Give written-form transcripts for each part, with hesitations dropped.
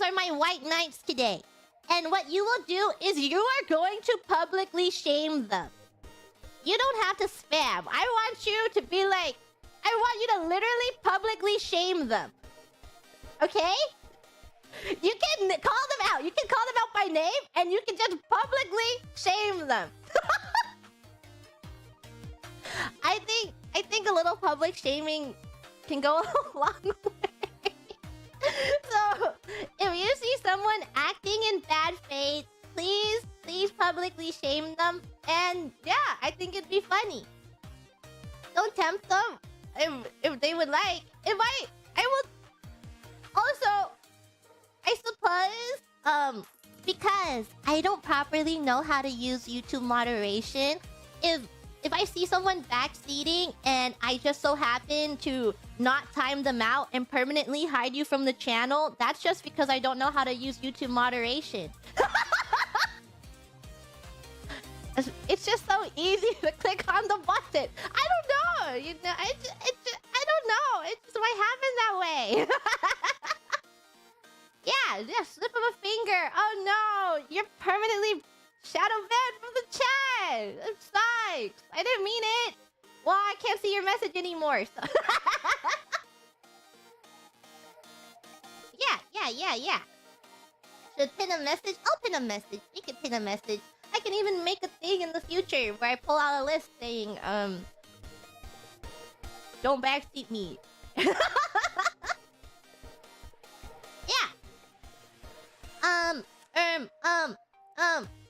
are my white knights today. And what you will do is you are going to publicly shame them. You don't have to spam. I want you to be like... I want you to literally publicly shame them. Okay? You can call them out. You can call them out by name, and you can just publicly shame them. I think a little public shaming can go a long way. So, if you see someone acting in bad faith, please publicly shame them. And yeah, I think it'd be funny. Don't tempt them if they would like. I would also, I suppose, because I don't properly know how to use YouTube moderation, if I see someone backseating and I just so happen to not time them out and permanently hide you from the channel, that's just because I don't know how to use YouTube moderation. It's just so easy to click on the button. I don't know. You know, I don't know. It just might happen that way. Yeah, slip of a finger. Oh no, you're permanently shadow banned from the chat. It sucks. I didn't mean it. Well, I can't see your message anymore. So. Yeah. Should pin a message? I'll pin a message. You can pin a message. I can even make a thing in the future where I pull out a list saying, don't backseat me. Yeah.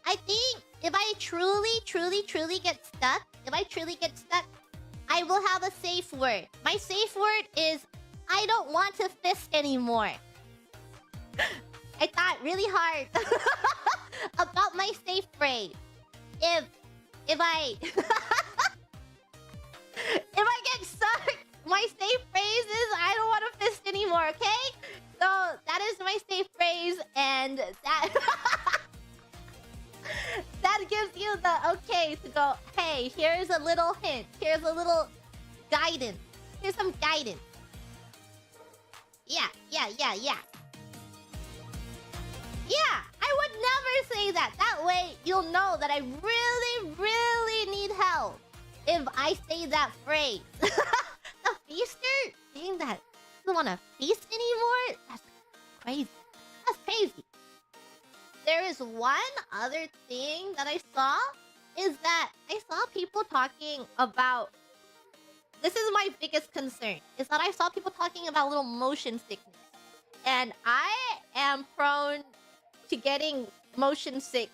I think if I truly get stuck, I will have a safe word. My safe word is, I don't want to fist anymore. I thought really hard about my safe phrase. If I get stuck, my safe phrase is, I don't want to fist anymore, okay? So that is my safe phrase, and that that gives you the okay to go, hey, here's a little hint, here's a little guidance, here's some guidance. Yeah. Yeah, I would never say that. That way, you'll know that I really need help if I say that phrase. The feaster saying that he doesn't want to feast anymore? That's crazy. There is one other thing that I saw, is that I saw people talking about... This is my biggest concern, is that I saw people talking about little motion sickness. And I am prone to getting motion sick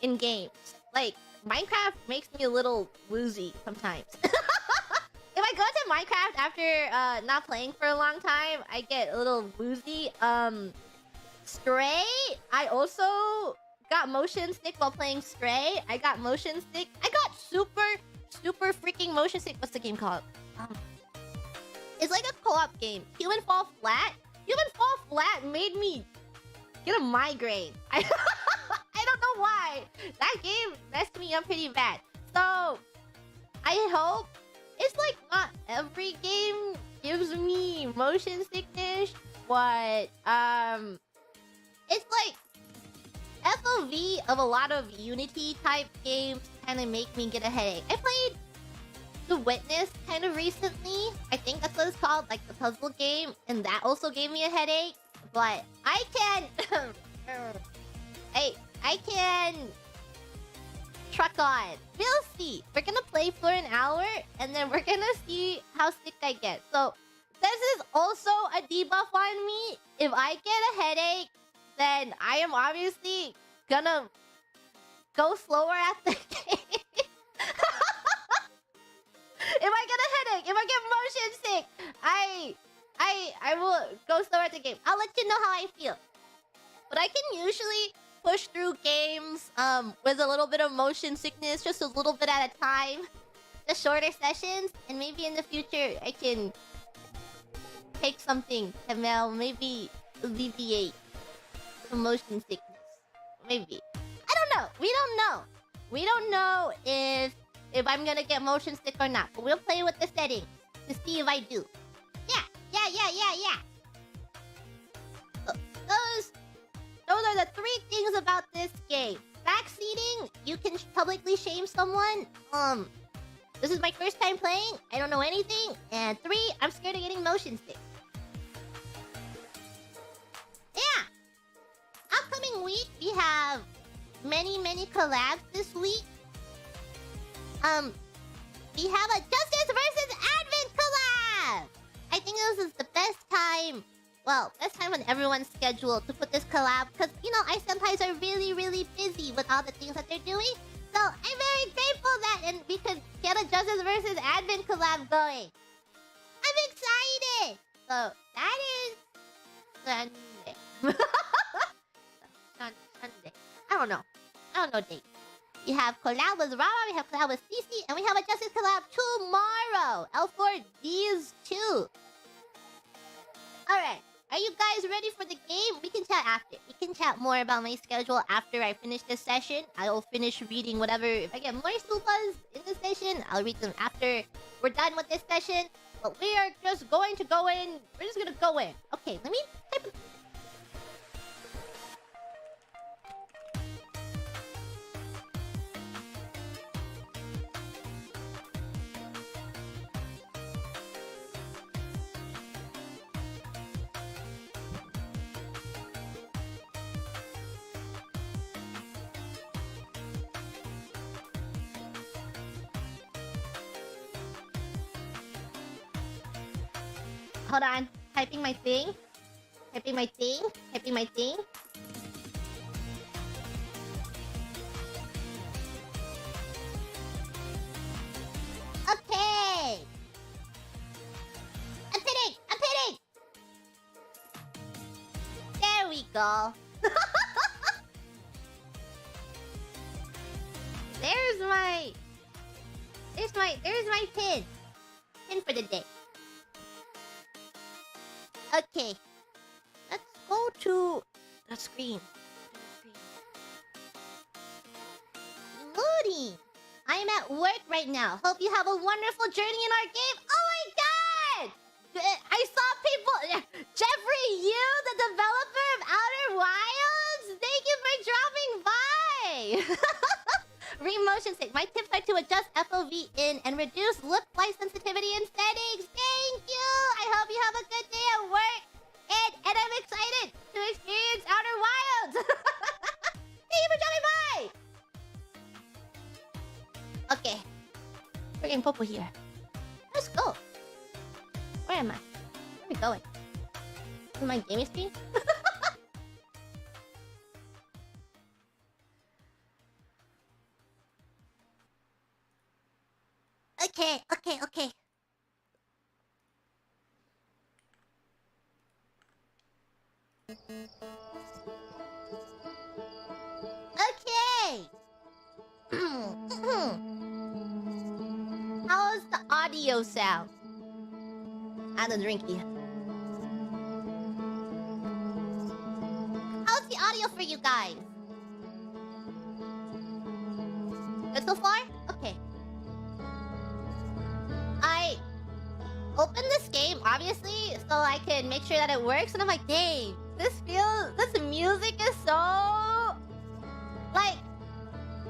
in games. Like, Minecraft makes me a little woozy sometimes. If I go to Minecraft after not playing for a long time, I get a little woozy. Stray, I also got motion sick while playing Stray. I got motion sick. I got super freaking motion sick. What's the game called? It's like a co-op game. Human Fall Flat. Human Fall Flat made me get a migraine. I don't know why. That game messed me up pretty bad. So, I hope... It's like not every game gives me motion sickness, but it's like FOV of a lot of Unity type games kind of make me get a headache. I played The Witness kind of recently. I think that's what it's called, like the puzzle game, and that also gave me a headache. But I can I can truck on. We'll see. We're gonna play for an hour, and then we're gonna see how sick I get. So this is also a debuff on me. If I get a headache, then I am obviously gonna go slower at the game. If I get a headache, if I get motion sick, I will go slower at the game. I'll let you know how I feel. But I can usually push through games with a little bit of motion sickness, just a little bit at a time. The shorter sessions, and maybe in the future I can take something to maybe alleviate the motion sickness. Maybe. I don't know. We don't know. We don't know if I'm gonna get motion sick or not. But we'll play with the settings to see if I do. Yeah. the 3 things about this game. Backseating, you can publicly shame someone. This is my first time playing. I don't know anything. And 3, I'm scared of getting motion sick. Yeah. Upcoming week, we have many collabs this week. We have a Justice vs. Advent collab! I think this is the best time. Well, best time on everyone's schedule to put this collab. Because, you know, I sometimes are really busy with all the things that they're doing. So, I'm very grateful that we could get a Justice vs. Advent collab going. I'm excited! So, that is... Sunday. Sunday. I don't know dates. We have collab with Rara, we have collab with CC, and we have a Justice collab tomorrow. L4 these 2. Alright. Are you guys ready for the game? We can chat after. We can chat more about my schedule after I finish this session. I will finish reading whatever. If I get more supas in this session, I'll read them after we're done with this session. But we are just going to go in. We're just gonna go in. Okay, let me type. Hold on. Typing my thing. Typing my thing. Typing my thing. Okay. I'm pitting. I'm pitting. There we go. There's my pin. Pin for the day. Okay. Let's go to the screen. Loading. I'm at work right now. Hope you have a wonderful journey in our game. Oh my god! I saw people... Jeffrey, you, the developer of Outer Wilds? Thank you for dropping by! Remotion state. My tips are to adjust FOV in and reduce look light sensitivity in settings. Thank you! I hope you have a good day at work. And I'm excited to experience Outer Wilds! Thank you for dropping by! Okay. We're getting Popo here. Let's go. Where am I? Where are we going? On my gaming screen? Okay. Okay! How's the audio sound? And the drinky. How's the audio for you guys? Good so far? Okay. I opened this game, obviously, so I can make sure that it works, and I'm like, dang, this music is so... Like,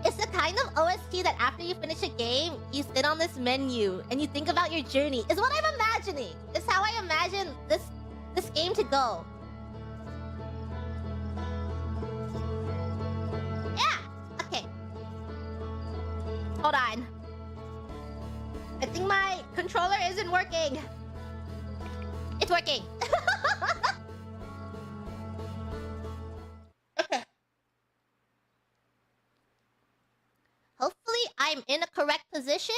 it's the kind of OST that after you finish a game, you sit on this menu, and you think about your journey, is what I'm imagining. It's how I imagine this game to go. Yeah, okay. Hold on. I think my controller isn't working. It's working. Okay. Hopefully I'm in a correct position.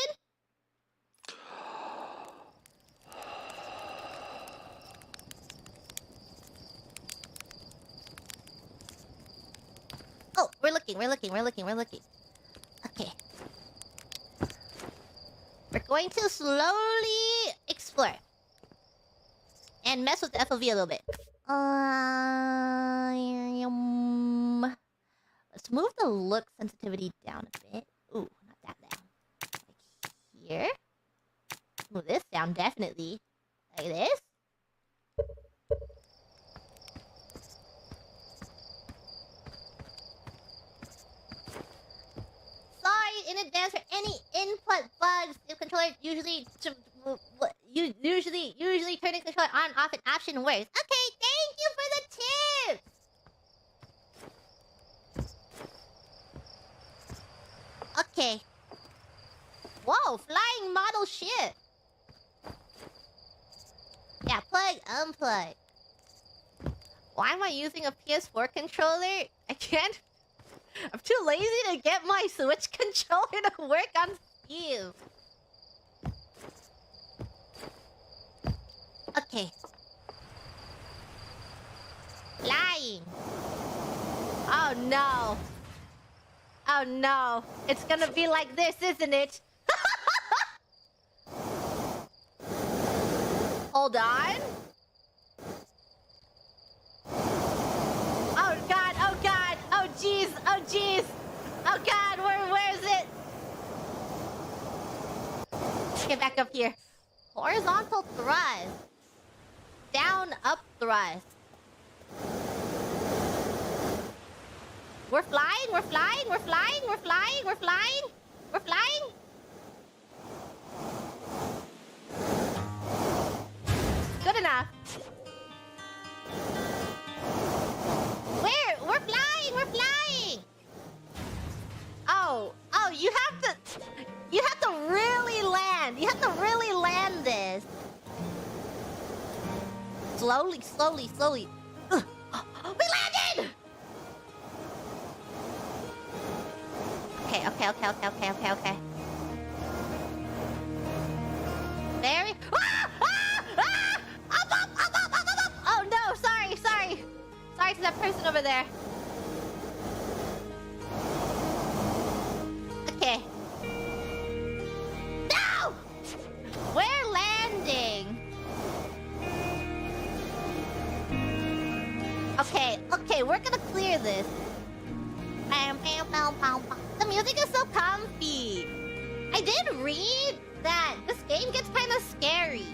Oh, we're looking. Okay. We're going to slowly explore. And mess with the FOV a little bit. Let's move the look sensitivity down a bit. Ooh, not that down. Like here. Move this down, definitely. Like this. in advance for any input bugs. The controller usually turning controller on and off in option works. Okay, thank you for the tips. Okay. Whoa, flying model ship. Yeah, plug, unplug. Why am I using a PS4 controller? I can't. I'm too lazy to get my Switch controller to work on Steam. Okay. Flying. Oh no. Oh no. It's gonna be like this, isn't it? Hold on. Oh god, oh god, oh jeez, oh jeez. Oh god, where is it? Let's get back up here. Horizontal thrust. Down, up thrust. We're flying, we're flying, we're flying, we're flying, we're flying, we're flying. Good enough. We're flying, we're flying. Oh, you have to really land. You have to really land this. Slowly, slowly, slowly. We landed! Okay. Very... Up! Oh no, sorry. Sorry to that person over there. Okay. No! We're landing. Okay, we're gonna clear this. The music is so comfy. I did read that this game gets kind of scary,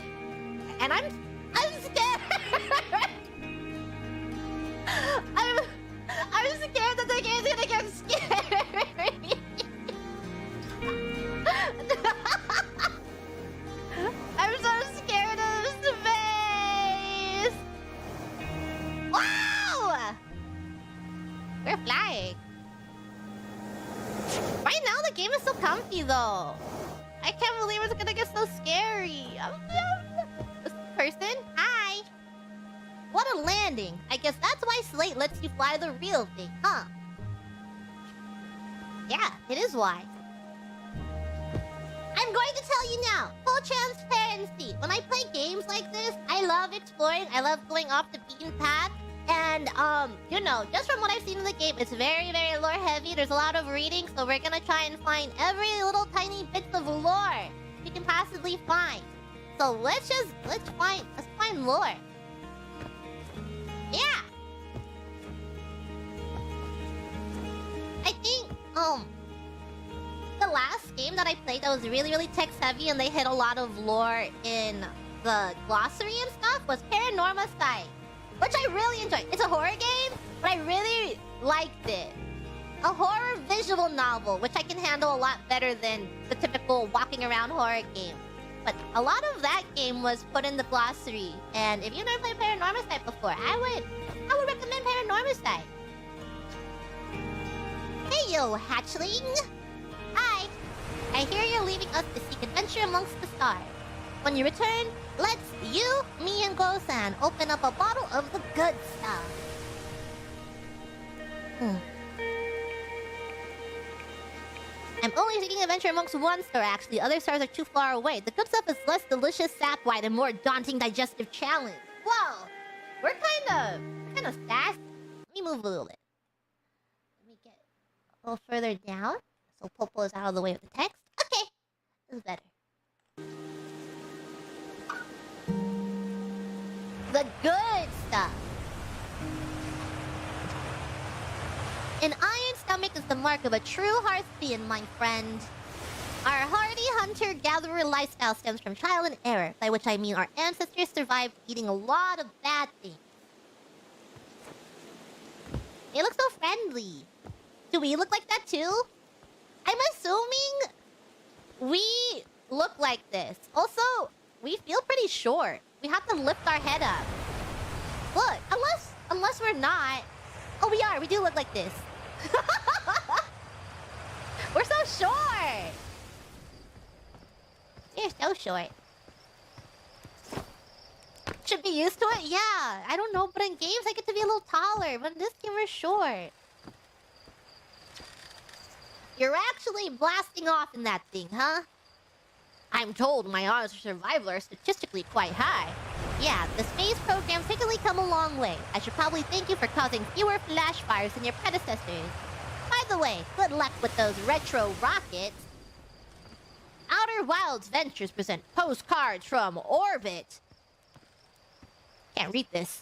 and I'm scared. I'm scared that the game's gonna get scary. I'm so scared of space. Wow! We're flying. Right now, the game is so comfy, though. I can't believe it's gonna get so scary. This person? Hi. What a landing. I guess that's why Slate lets you fly the real thing, huh? Yeah, it is why. I'm going to tell you now. Full transparency. When I play games like this, I love exploring. I love going off the beaten path. And, you know, just from what I've seen in the game, it's very, very lore heavy. There's a lot of reading, so we're gonna try and find every little tiny bit of lore we can possibly find. So let's find lore. Yeah. I think, the last game that I played that was really, really text heavy and they hit a lot of lore in the glossary and stuff was Paranorma Sky, which I really enjoyed. It's a horror game, but I really liked it. A horror visual novel, which I can handle a lot better than the typical walking around horror game. But a lot of that game was put in the glossary, and if you've never played Paranorma Sky before, I would recommend Paranorma Sky. Hey yo, hatchling! Hi! I hear you're leaving us to seek adventure amongst the stars. When you return, let's you, me, and Go-san open up a bottle of the good stuff. I'm only seeking adventure amongst one star, actually. Other stars are too far away. The good stuff is less delicious sap-wide and more daunting digestive challenge. Whoa! We're kind of fast. Let me move a little bit. Let me get a little further down, so Popo is out of the way of the text. Okay, this is better. The good stuff. An iron stomach is the mark of a true Hearthian, my friend. Our hardy hunter-gatherer lifestyle stems from trial and error, by which I mean our ancestors survived eating a lot of bad things. They look so friendly. Do we look like that too? I'm assuming we look like this. Also, we feel pretty short. We have to lift our head up. Look, unless we're not. Oh, we are. We do look like this. We're so short. We're so short. Should be used to it? Yeah. I don't know, but in games I get to be a little taller. But in this game we're short. You're actually blasting off in that thing, huh? I'm told my odds of survival are statistically quite high. Yeah, the space program's technically come a long way. I should probably thank you for causing fewer flash fires than your predecessors. By the way, good luck with those retro rockets. Outer Wilds Ventures present postcards from orbit. Can't read this.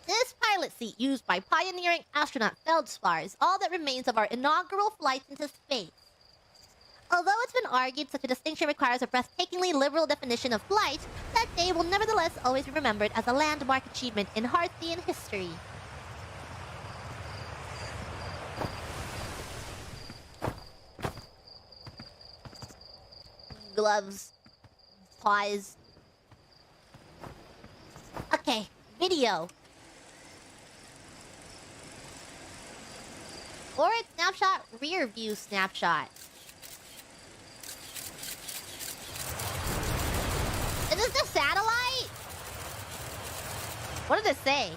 This pilot seat used by pioneering astronaut Feldspar is all that remains of our inaugural flight into space. Although it's been argued such a distinction requires a breathtakingly liberal definition of flight, that day will nevertheless always be remembered as a landmark achievement in Hearthian history. Gloves. Pause. Okay, video. Forward snapshot, rear view snapshot. Is this the satellite? What did it say?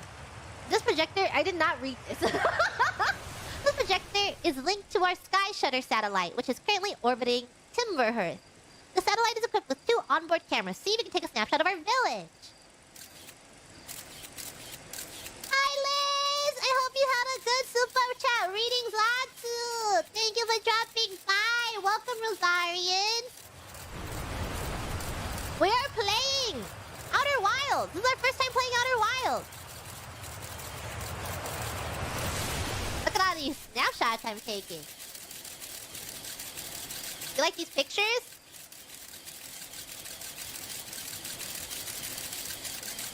This projector, I did not read this. This projector is linked to our Sky Shutter satellite, which is currently orbiting Timberhearth. The satellite is equipped with 2 onboard cameras. See if you can take a snapshot of our village. Hi, Liz! I hope you had a good super chat. Readings, Latsu! Thank you for dropping by. Welcome, Rosarians. We are playing Outer Wilds. This is our first time playing Outer Wilds. Look at all these snapshots I'm taking. You like these pictures?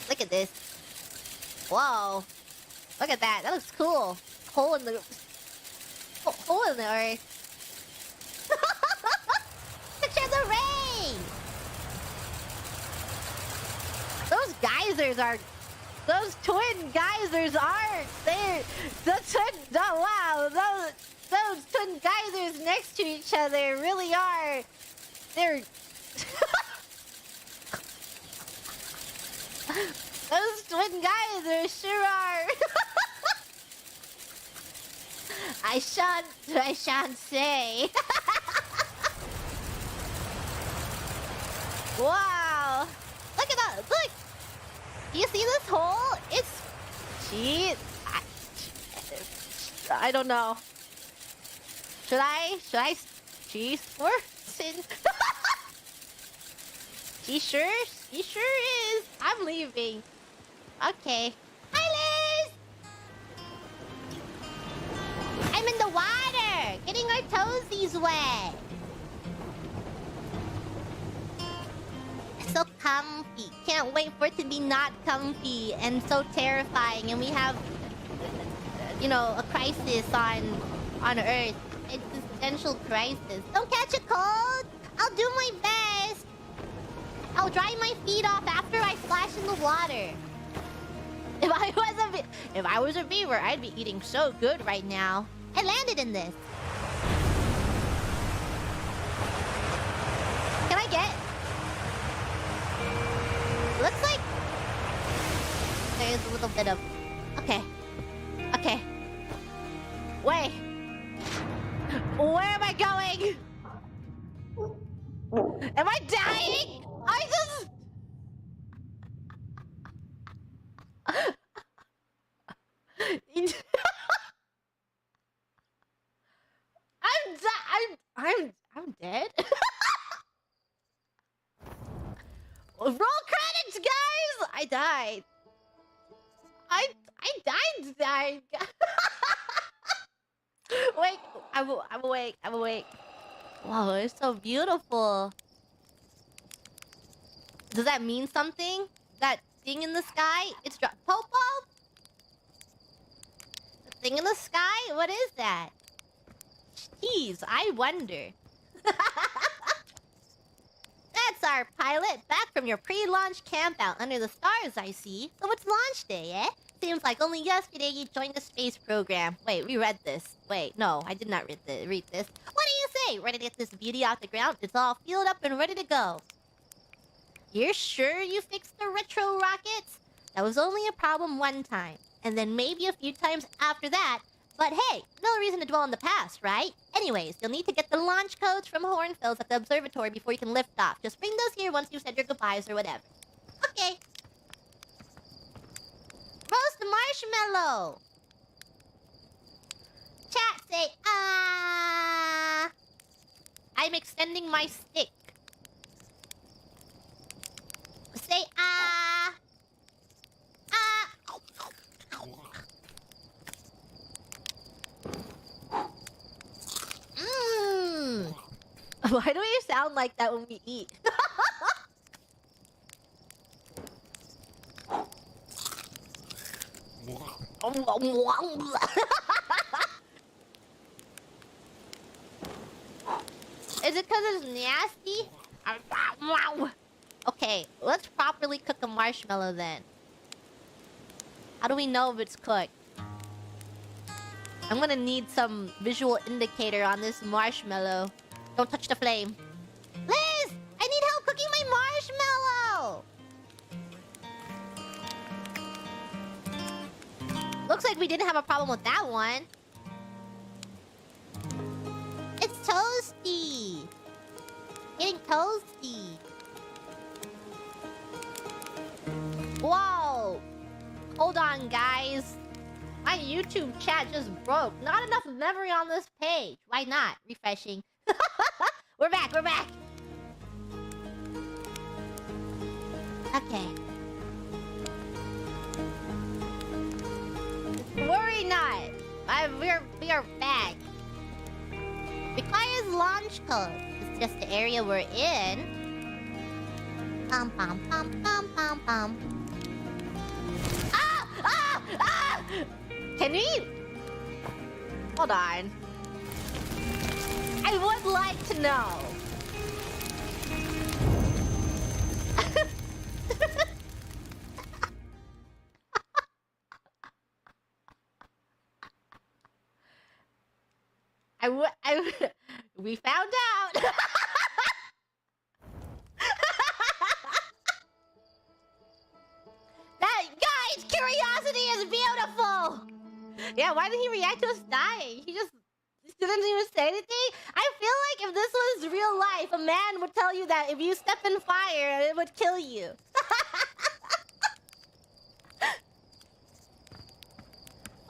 Look at this. Whoa. Look at that. That looks cool. Hole in the earth. Picture the rain. Those geysers are... Those twin geysers aren't. Wow. Those twin geysers next to each other really are... They're... Those twin geysers sure are. I shan't say. Wow. Look at that. Look. Do you see this hole? It's... Gee... I don't know. Should I... Gee, She sure is. I'm leaving. Okay. Hi, Liz! I'm in the water! Getting our toesies wet. So comfy. Can't wait for it to be not comfy and so terrifying. And we have, you know, a crisis on Earth. Existential crisis. Don't catch a cold! I'll do my best! I'll dry my feet off after I splash in the water. If I was a beaver, I'd be eating so good right now. I landed in this. Can I get... Looks like... There's a little bit of... Okay. Okay. Wait. Where am I going? Am I dying? I just... I'm dead. Roll credits, guys! I died. I died. Wait, I'm awake. I'm awake. Wow, it's so beautiful. Does that mean something? That thing in the sky? It's Popo? The thing in the sky? What is that? launch. Geez, I wonder. That's our pilot, back from your pre-launch camp out under the stars, I see. So it's launch day, eh? Seems like only yesterday you joined the space program. Wait, we read this. Wait, no, I did not read this. What do you say? Ready to get this beauty off the ground? It's all fueled up and ready to go. You're sure you fixed the retro rockets? That was only a problem one time. And then maybe a few times after that. But hey, no reason to dwell on the past, right? Anyways, you'll need to get the launch codes from Hornfels at the observatory before you can lift off. Just bring those here once you've said your goodbyes or whatever. Okay. Roast marshmallow. Chat say, ah. I'm extending my stick. Say, ah. Ah. Mmm. Why do we sound like that when we eat? Is it because it's nasty? Okay, let's properly cook a marshmallow then. How do we know if it's cooked? I'm gonna need some visual indicator on this marshmallow. Don't touch the flame. Liz! I need help cooking my marshmallow! Looks like we didn't have a problem with that one. It's toasty! Getting toasty. Whoa! Hold on, guys. My YouTube chat just broke. Not enough memory on this page. Why not? Refreshing. We're back. Okay. Worry not. We are back. Requires launch code. It's just the area we're in. Pum pum pum pum pum pum. Ah! Ah! Ah! Can we? Hold on. I would like to know. We found out. That guy's curiosity is beautiful. Yeah, why did he react to us dying? He just didn't even say anything. I feel like if this was real life, a man would tell you that if you step in fire, it would kill you.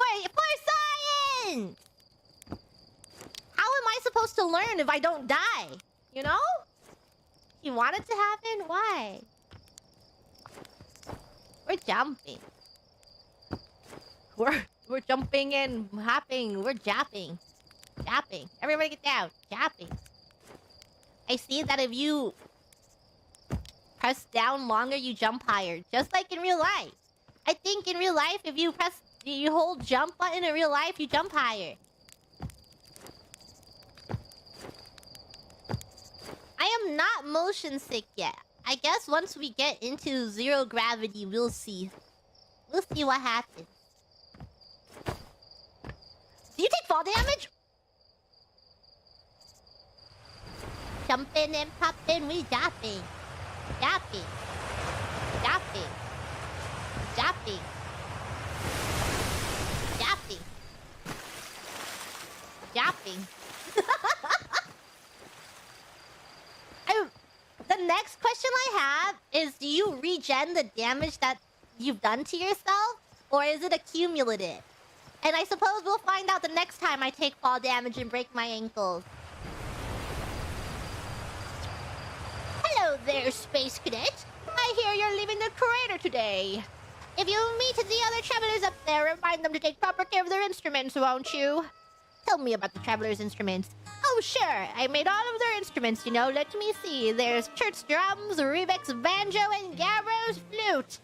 Wait, for science! How am I supposed to learn if I don't die? You know? You want it to happen? Why? We're jumping. We're jumping and hopping. We're japping. Japping. Everybody get down. Japping. I see that if you press down longer, you jump higher. Just like in real life. I think in real life, if you hold jump button in real life, you jump higher. I am not motion sick yet. I guess once we get into zero gravity, we'll see. We'll see what happens. Do you take fall damage? Jumping and popping, we japping. Japping. Japping. Japping. Japping. Japping. The next question I have is, do you regen the damage that you've done to yourself? Or is it accumulative? And I suppose we'll find out the next time I take fall damage and break my ankles. Hello there, Space Cadet. I hear you're leaving the crater today. If you meet the other travelers up there, remind them to take proper care of their instruments, won't you? Tell me about the travelers' instruments. Oh, sure. I made all of their instruments, you know. Let me see. There's Church drums, Rebec's banjo, and Gabro's flute.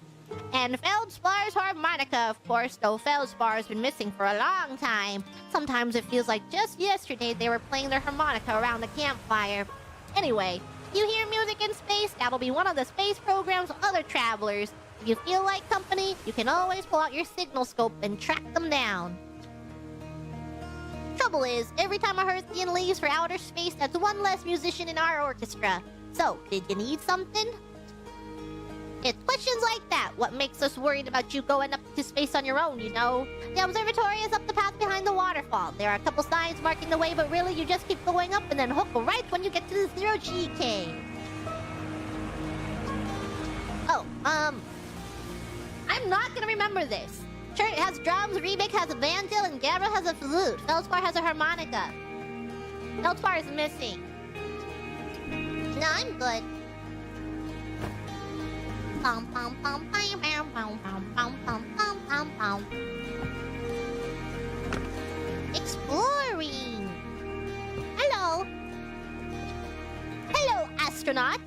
And Feldspar's harmonica, of course, though Feldspar's been missing for a long time. Sometimes it feels like just yesterday they were playing their harmonica around the campfire. Anyway, you hear music in space, that'll be one of the space program's other travelers. If you feel like company, you can always pull out your signal scope and track them down. Trouble is, every time a Hearthian leaves for outer space, that's one less musician in our orchestra. So, did you need something? It's questions like that what makes us worried about you going up to space on your own, you know? The observatory is up the path behind the waterfall. There are a couple signs marking the way, but really you just keep going up and then hook right when you get to the zero-G cave. Oh, I'm not gonna remember this. Sure, it has drums, Rebik has a banjo, and Gabriel has a flute. Feldspar has a harmonica. Feldspar is missing. No, I'm good. Exploring. Hello. Hello, astronaut.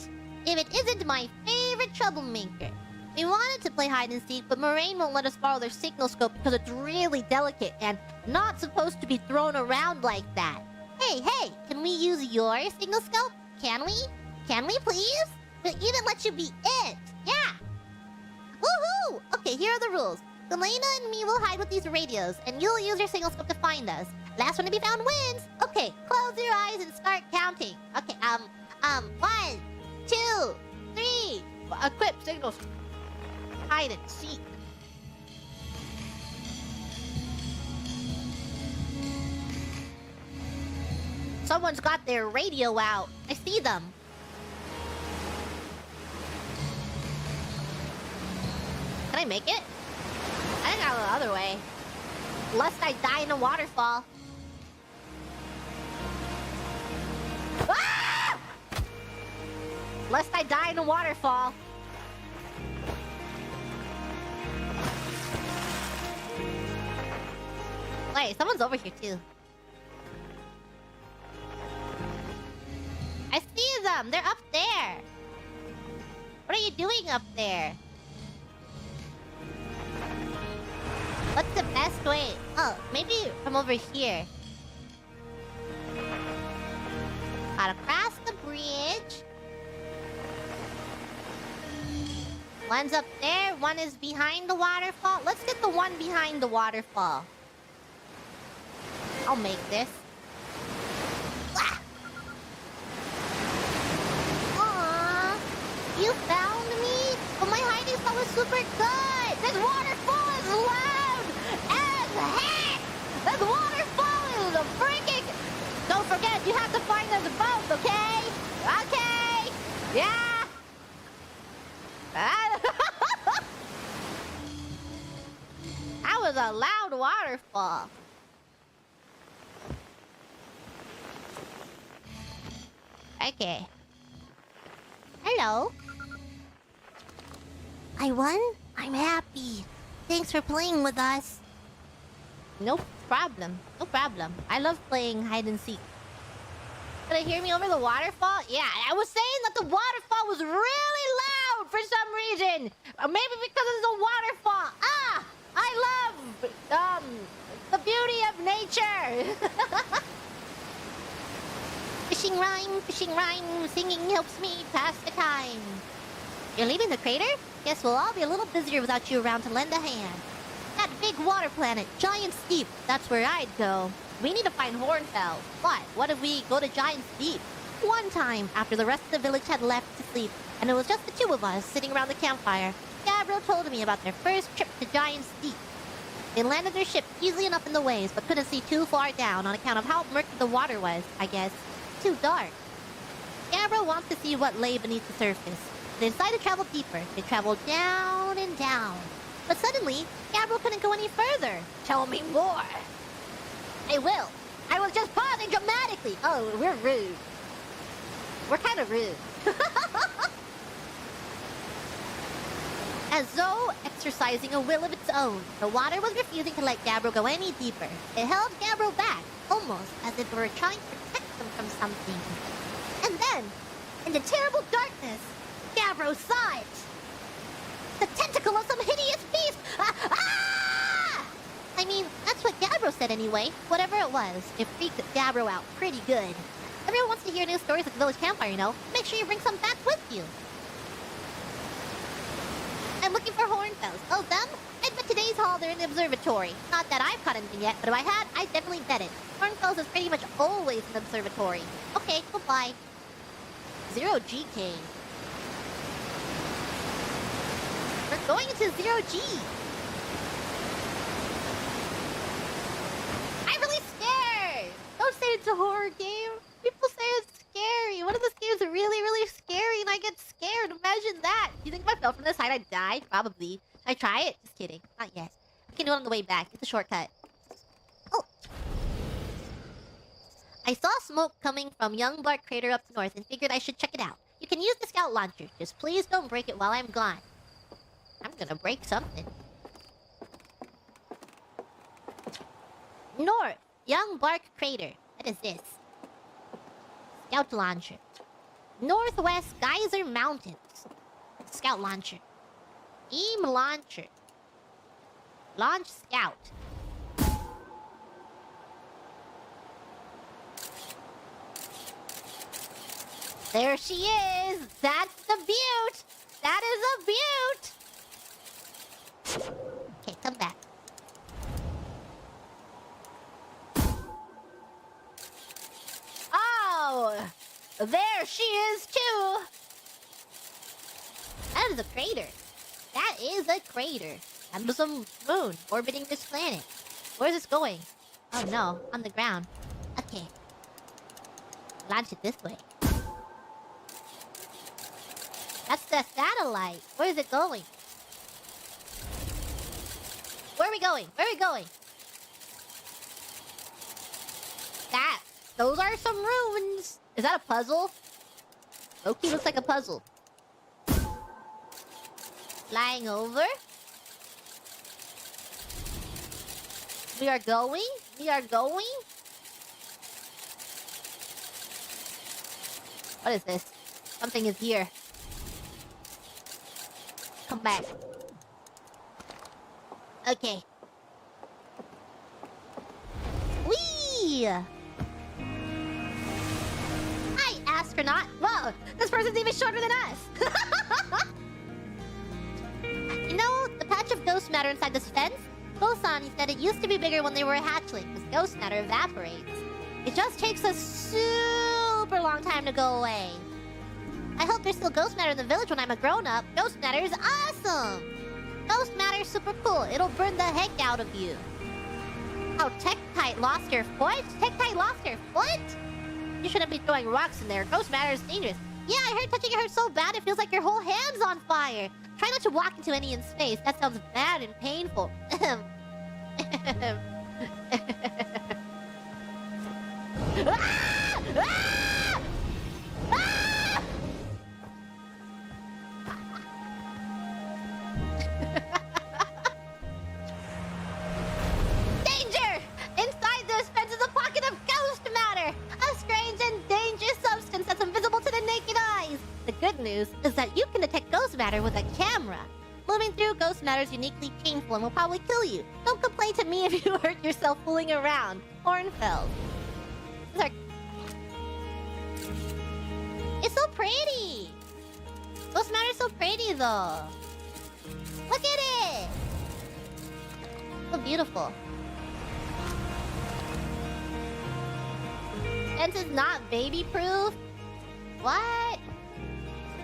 If it isn't my favorite troublemaker. We wanted to play hide and seek, but Moraine won't let us borrow their signal scope because it's really delicate and not supposed to be thrown around like that. Hey, can we use your signal scope? Can we? Can we, please? We'll even let you be it. Yeah. Woohoo! Okay, here are the rules. Selena and me will hide with these radios, and you'll use your signal scope to find us. Last one to be found wins. Okay, close your eyes and start counting. Okay, 1, 2, 3. Equip signal scope. Hide and seek. Someone's got their radio out. I see them. Can I make it? I think I'll go the other way. Lest I die in a waterfall. Ah! Lest I die in a waterfall. Wait, someone's over here too. I see them! They're up there! What are you doing up there? What's the best way? Oh, maybe from over here. Gotta cross the bridge. One's up there, one is behind the waterfall. Let's get the one behind the waterfall. I'll make this. Ah! Aww, you found me? But my hiding spot was super good. This waterfall is loud as heck. This waterfall is freaking. Don't forget, you have to find us both, okay? Okay. Yeah. That was a loud waterfall. Okay. Hello. I won? I'm happy. Thanks for playing with us. No problem. No problem. I love playing hide and seek. Did I hear me over the waterfall? Yeah, I was saying that the waterfall was really loud for some reason. Maybe because it's a waterfall. Ah! I love the beauty of nature. Fishing rhyme, singing helps me pass the time. You're leaving the crater? Guess we'll all be a little busier without you around to lend a hand. That big water planet, Giant's Deep, that's where I'd go. We need to find Hornfell, but what if we go to Giant's Deep? One time, after the rest of the village had left to sleep, and it was just the two of us sitting around the campfire, Gabriel told me about their first trip to Giant's Deep. They landed their ship easily enough in the waves, but couldn't see too far down on account of how murky the water was, I guess. Too dark. Gabriel wants to see what lay beneath the surface. They decided to travel deeper. They traveled down and down. But suddenly, Gabriel couldn't go any further. Tell me more. I will. I was just pausing dramatically. Oh, we're rude. We're kind of rude. As though exercising a will of its own, the water was refusing to let Gabriel go any deeper. It held Gabriel back, almost as if it were trying to protect him from something. And then, in the terrible darkness, Gabriel saw it. the tentacle of some hideous beast! I mean, that's what Gabbro said anyway. Whatever it was, it freaked Gabbro out pretty good. Everyone wants to hear new stories at the village campfire, you know? Make sure you bring some back with you. I'm looking for hornbills. Oh, them? I bet today's haul they're in the observatory. Not that I've caught anything yet, but if I had, I'd definitely bet it. Hornbills is pretty much always in the observatory. Okay, goodbye. 0G cave. We're going into 0G. I'm really scared. Don't say it's a horror game. People say it's scary. One of those games are really, really scary and I get scared. Imagine that. Do you think if I fell from this height I'd die? Probably. Should I try it? Just kidding. Not yet. We can do it on the way back. It's a shortcut. Oh. I saw smoke coming from Young Bark Crater up north and figured I should check it out. You can use the scout launcher. Just please don't break it while I'm gone. I'm gonna break something. North. Young Bark Crater. What is this? Scout launcher. Northwest Geyser Mountains. Scout launcher. Beam launcher. Launch scout. There she is! That's the beaut! That is a beaut! Okay, come back. Oh! There she is too! That is a crater. That is a crater. That was a moon orbiting this planet. Where's this going? Oh no, on the ground. Okay. Launch it this way. That's the satellite. Where is it going? Where are we going? Where are we going? That. Those are some ruins. Is that a puzzle? Loki looks like a puzzle. Flying over. We are going. We are going. What is this? Something is here. Come back. Okay. Whee! Hi, astronaut. Whoa, this person's even shorter than us. You know, the patch of ghost matter inside this fence? Gosani said it used to be bigger when they were a hatchling, because ghost matter evaporates. It just takes a super long time to go away. I hope there's still ghost matter in the village when I'm a grown-up. Ghost matter is awesome! Ghost matter is super cool. It'll burn the heck out of you. Oh, Tektite lost her foot? Tektite lost her foot? You shouldn't be throwing rocks in there. Ghost matter is dangerous. Yeah, I heard touching it hurts so bad it feels like your whole hand's on fire. Try not to walk into any in space. That sounds bad and painful. Ah! Ah! Ah! Danger! Inside this fence is a pocket of ghost matter! A strange and dangerous substance that's invisible to the naked eyes! The good news is that you can detect ghost matter with a camera. Moving through ghost matter is uniquely painful and will probably kill you. Don't complain to me if you hurt yourself fooling around. Hornfeld. It's so pretty! Ghost matter is so pretty though. Look at it! So beautiful. Fence is not baby proof? What?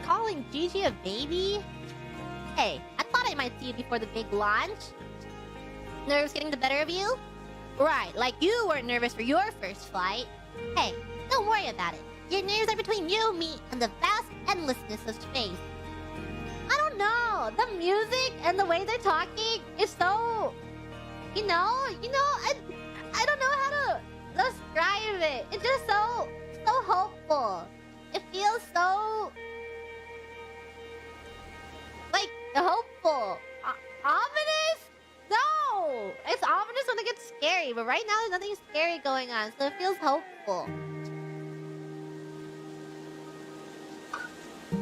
Calling Gigi a baby? Hey, I thought I might see you before the big launch. Nerves getting the better of you? Right, like you weren't nervous for your first flight. Hey, don't worry about it. Your nerves are between you, me, and the vast endlessness of space. I don't know. The music and the way they're talking is so... I don't know how to describe it. It's just so hopeful. It feels so... like, hopeful. Ominous? No! It's ominous when it gets scary, but right now there's nothing scary going on, so it feels hopeful.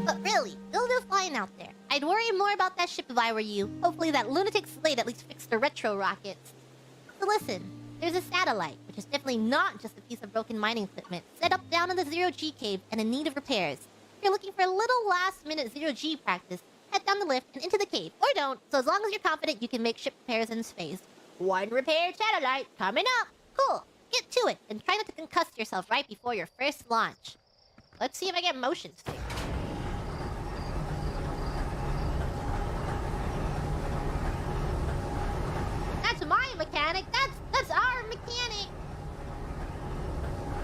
But really, still flying out there. I'd worry more about that ship if I were you. Hopefully that lunatic Slade at least fixed the retro rockets. So listen, there's a satellite, which is definitely not just a piece of broken mining equipment, set up down in the Zero-G cave and in need of repairs. If you're looking for a little last-minute Zero-G practice, head down the lift and into the cave, or don't, so as long as you're confident you can make ship repairs in space. One repaired satellite coming up. Cool. Get to it, and try not to concuss yourself right before your first launch. Let's see if I get motion stick. That's my mechanic. That's our mechanic.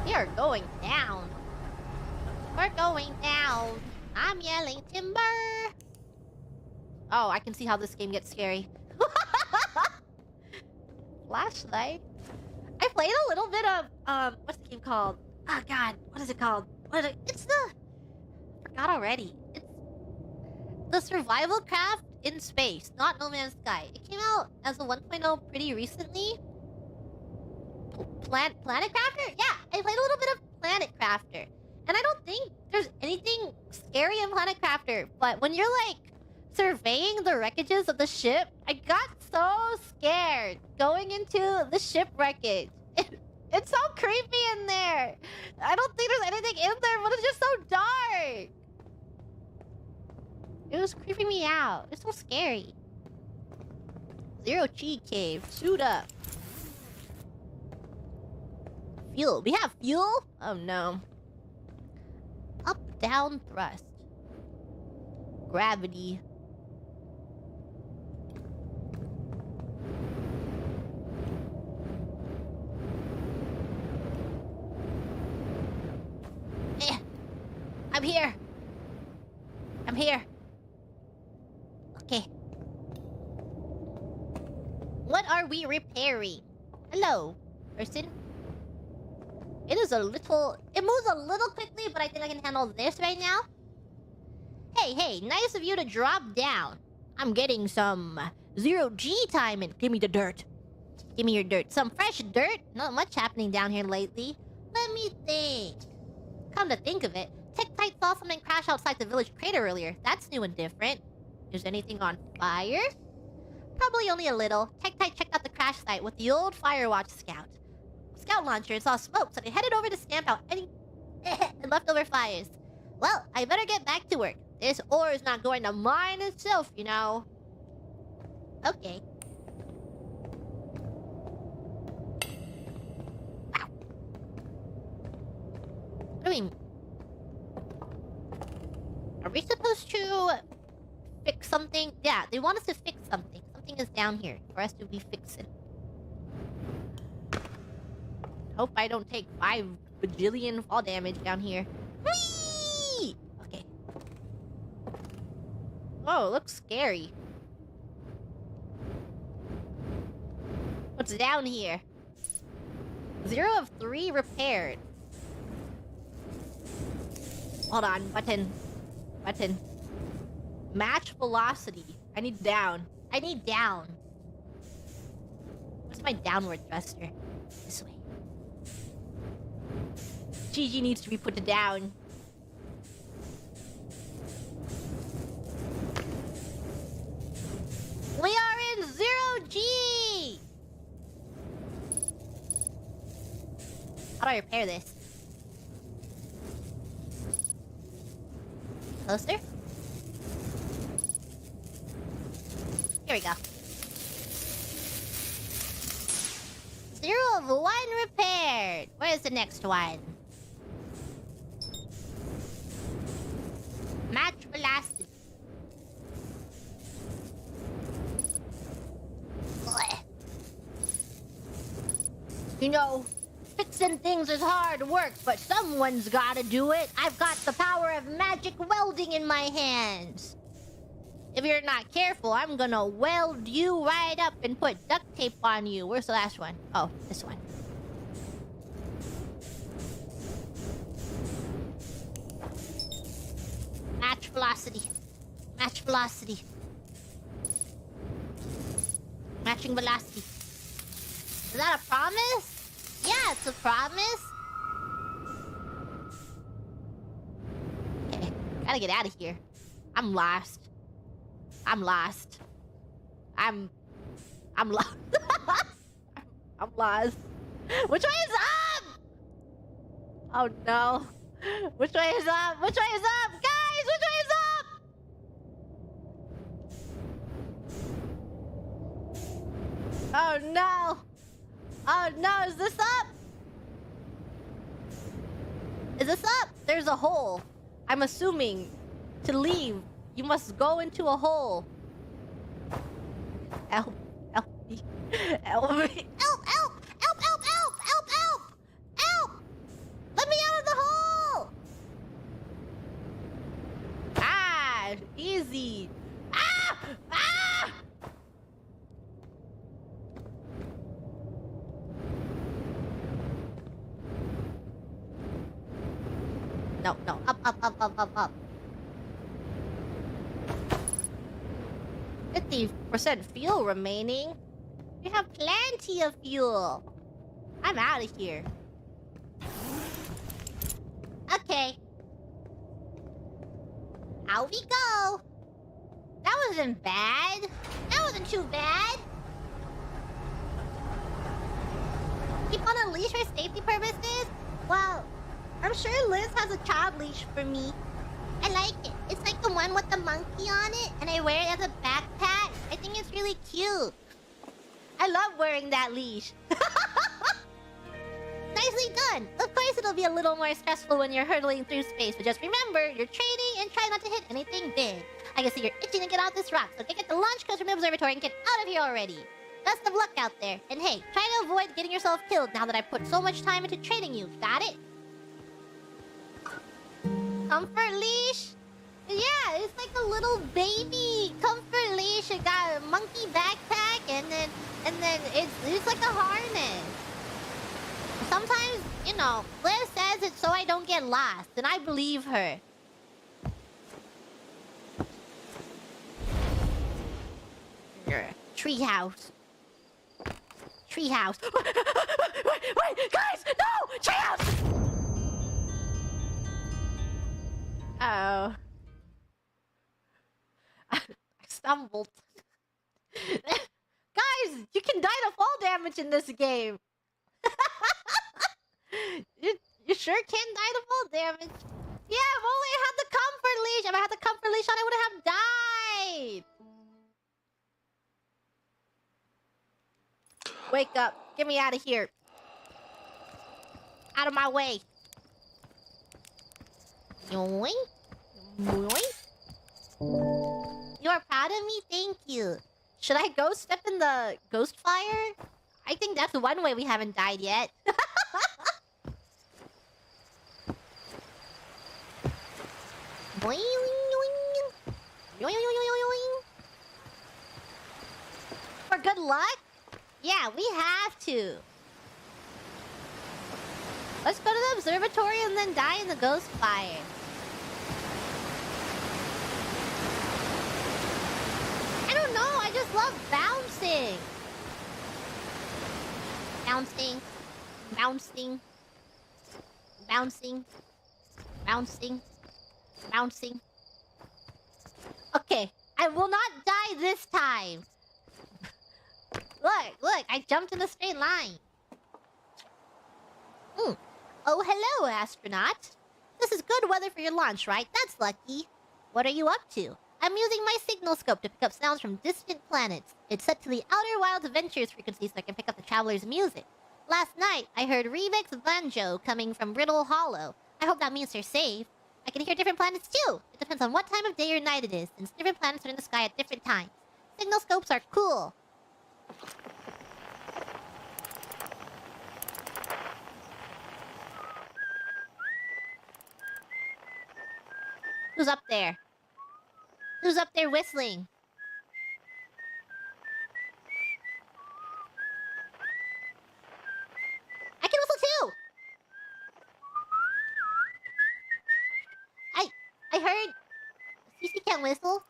We are going down. We're going down. I'm yelling timber. Oh, I can see how this game gets scary. Flashlight. I played a little bit of what's the game called? Oh god, what is it called? It's the forgot already. It's the survival craft in space, not No Man's Sky. It came out as a 1.0 pretty recently. Planet Crafter? Yeah, I played a little bit of Planet Crafter. And I don't think there's anything scary in Planet Crafter, but when you're like surveying the wreckages of the ship, I got so scared going into the ship wreckage. It's so creepy in there. I don't think there's anything in there, but it's just so dark. It was creeping me out. It's so scary. Zero-G cave. Suit up. Fuel. We have fuel? Oh no. Up, down, thrust. Gravity. I'm here. I'm here. Okay. What are we repairing? Hello, person. It moves a little quickly, but I think I can handle this right now. Hey, nice of you to drop down. I'm getting some Zero-G time and give me the dirt. Give me your dirt. Some fresh dirt? Not much happening down here lately. Let me think. Come to think of it, Tektite saw something crash outside the village crater earlier. That's new and different. Is anything on fire? Probably only a little. Tektite checked out the crash site with the old Firewatch scout launcher and saw smoke, so they headed over to stamp out any leftover fires. Well, I better get back to work. This ore is not going to mine itself, you know. Okay. Wow. What do we mean? Are we supposed to fix something? Yeah, they want us to fix something. Something is down here for us to be fixing. Hope I don't take 5 bajillion fall damage down here. Whee! Okay. Oh, it looks scary. What's down here? 0 of 3 repaired. Hold on, button. Match velocity. I need down. What's my downward thruster? This way. Gigi needs to be put to down. We are in Zero-G! How do I repair this? Closer? Here we go. 0 of 1 repaired. Where's the next one? Match velocity. You know, fixing things is hard work, but someone's gotta do it. I've got the power of magic welding in my hands. If you're not careful, I'm gonna weld you right up and put duct tape on you. Where's the last one? Oh, this one. Match velocity. Match velocity. Matching velocity. Is that a promise? Yeah, it's a promise. Okay, gotta get out of here. I'm lost. I'm lost. I'm lost. I'm lost. Which way is up? Oh no. Which way is up? Which way is up? Guys, which way is up? Oh no. Oh no, is this up? Is this up? There's a hole. I'm assuming to leave, you must go into a hole. Help. Help me. Help me. Help, help, help, help, help, help, help, help. Let me out of the hole. Ah, easy. Ah, ah. No, no, up, up, up, up, up, up. 50% fuel remaining. We have plenty of fuel. I'm out of here. Okay. Out we go. That wasn't bad. That wasn't too bad. Keep on a leash for safety purposes? Well, I'm sure Liz has a child leash for me. I like it. It's like the one with the monkey on it, and I wear it as a backpack. I think it's really cute. I love wearing that leash. Nicely done. Of course, it'll be a little more stressful when you're hurtling through space, but just remember, you're training and try not to hit anything big. I can see you're itching to get off this rock, so get the launch codes from the observatory and get out of here already. Best of luck out there. And hey, try to avoid getting yourself killed now that I put so much time into training you. Got it? Comfort leash? Yeah, it's like a little baby comfort leash. It got a monkey backpack, and then it's like a harness. Sometimes, you know, Liz says it so I don't get lost, and I believe her. Treehouse. Treehouse. Wait, guys! No! Treehouse! Uh-oh. I stumbled. Guys, you can die to fall damage in this game. you sure can die to fall damage. Yeah, if only I had the comfort leash. If I had the comfort leash on, I would have died. Wake up. Get me out of here. Out of my way. Yoink. Yoink. You are proud of me? Thank you. Should I go step in the ghost fire? I think that's one way we haven't died yet. Boing, boing. Yoing, yoing, yoing, yoing. For good luck? Yeah, we have to. Let's go to the observatory and then die in the ghost fire. I don't know, I just love bouncing. Bouncing. Bouncing. Bouncing. Bouncing. Bouncing. Okay, I will not die this time. Look, I jumped in a straight line. Oh, hello, astronaut. This is good weather for your launch, right? That's lucky. What are you up to? I'm using my signal scope to pick up sounds from distant planets. It's set to the Outer Wilds Adventures frequency so I can pick up the traveler's music. Last night, I heard Rebek's banjo coming from Brittle Hollow. I hope that means they're safe. I can hear different planets too. It depends on what time of day or night it is, since different planets are in the sky at different times. Signal scopes are cool. Who's up there? Who's up there whistling? I can whistle too! I heard... Cece can't whistle.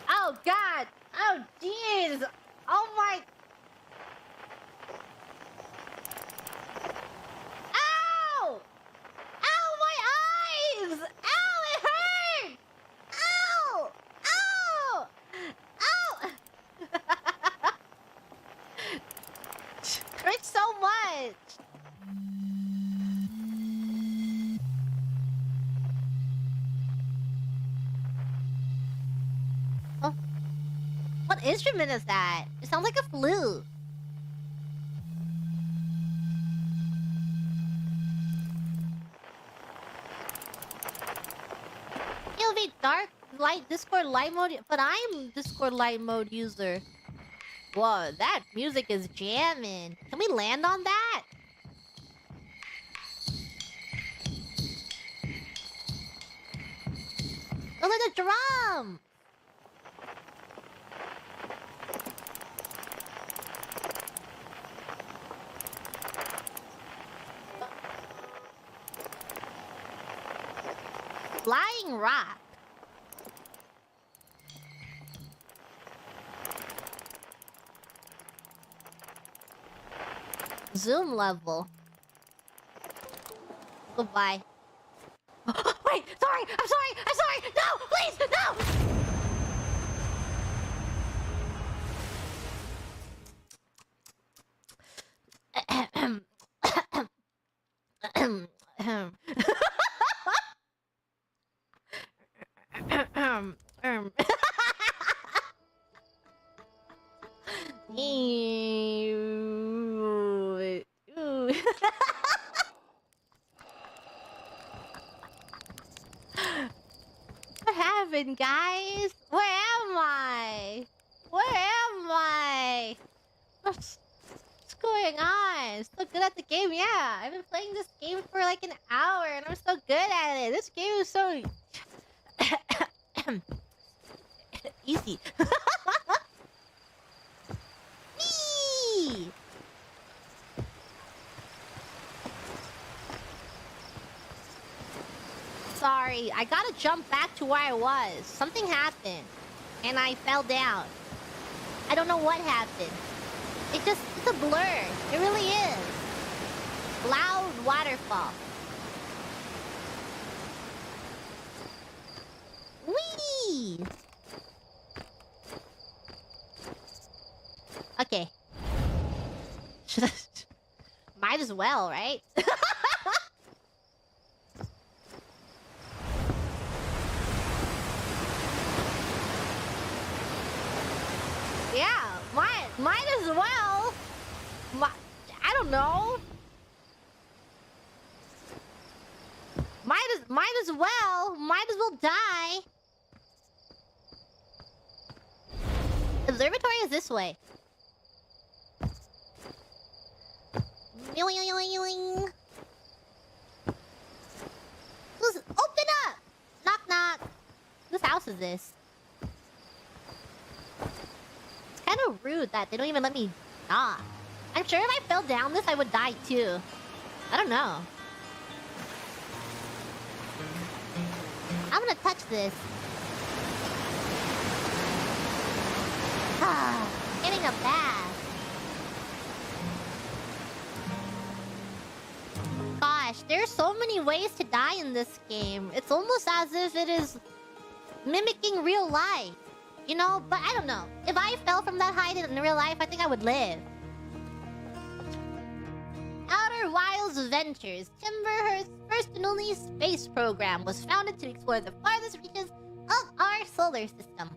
Oh god! Oh jeez! Oh my... Ow! Ow What instrument is that? It sounds like a flute. It'll be dark light Discord light mode, but I'm Discord light mode user. Whoa, that music is jamming. Can we land on that? Those are the drums! Flying rock. Zoom level. Goodbye. Wait, sorry, I'm sorry, no, please, no! What happened, guys? Where am I? What's going on? So good at the game, yeah. I've been playing this game for like an hour and I'm so good at it. This game is so easy. Whee! Sorry, I gotta jump back to where I was. Something happened, and I fell down. I don't know what happened. It's a blur. It really is. Loud waterfall. Whee! Okay. Might as well, right? Yeah, might as well. I don't know. Might as well die. Observatory is this way. Open up! Knock knock. Whose house is this? It's kind of rude that they don't even let me knock. I'm sure if I fell down this, I would die too. I don't know. I'm gonna touch this. Getting a bath. Gosh, there's so many ways to die in this game. It's almost as if it is mimicking real life. You know, but I don't know. If I fell from that height in real life, I think I would live. Outer Wilds Ventures, Timberhurst's first and only space program, was founded to explore the farthest reaches of our solar system.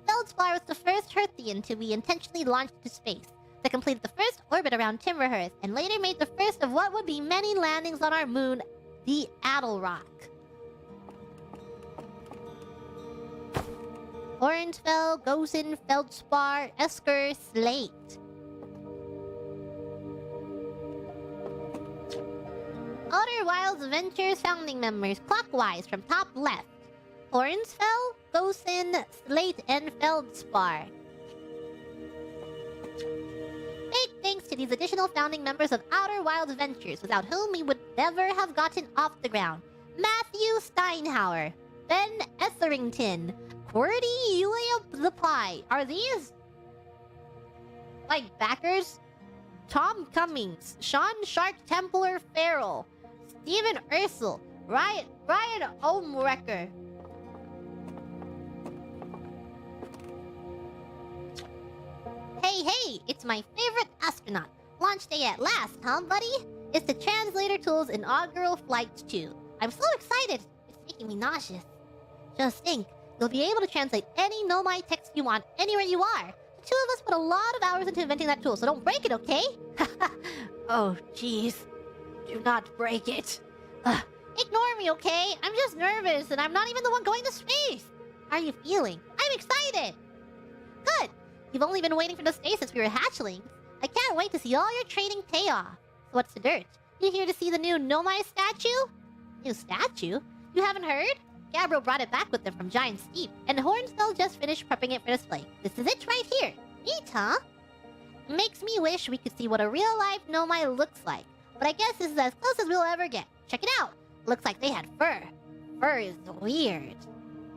Feldspar was the first Hearthian to be intentionally launched to space, that completed the first orbit around Timberhurst, and later made the first of what would be many landings on our moon, the Adelrock. Orangefell, Gosen, Feldspar, Esker, Slate. Outer Wilds Ventures founding members clockwise from top left. Orangefell, Gosen, Slate, and Feldspar. Big thanks to these additional founding members of Outer Wilds Ventures, without whom we would never have gotten off the ground. Matthew Steinhauer, Ben Etherington, Qwerty Yulia the Pie. Are these like backers? Tom Cummings, Sean Shark Templar Farrell, Stephen Ursel, Ryan Omrecker. Hey, it's my favorite astronaut. Launch day at last, huh, buddy? It's the translator tool's inaugural flight too. I'm so excited. It's making me nauseous. Just think, You'll be able to translate any Nomai text you want anywhere you are. The two of us put a lot of hours into inventing that tool, so don't break it, okay? Oh, jeez. Do not break it. Ignore me, okay? I'm just nervous, and I'm not even the one going to space. How are you feeling? I'm excited! Good! You've only been waiting for this day since we were hatchlings. I can't wait to see all your training pay off. So what's the dirt? You here to see the new Nomai statue? New statue? You haven't heard? Gabbro brought it back with them from Giant Steep, and Hornsfell just finished prepping it for display. This is it right here. Neat, huh? Makes me wish we could see what a real-life Nomai looks like. But I guess this is as close as we'll ever get. Check it out. Looks like they had fur. Fur is weird.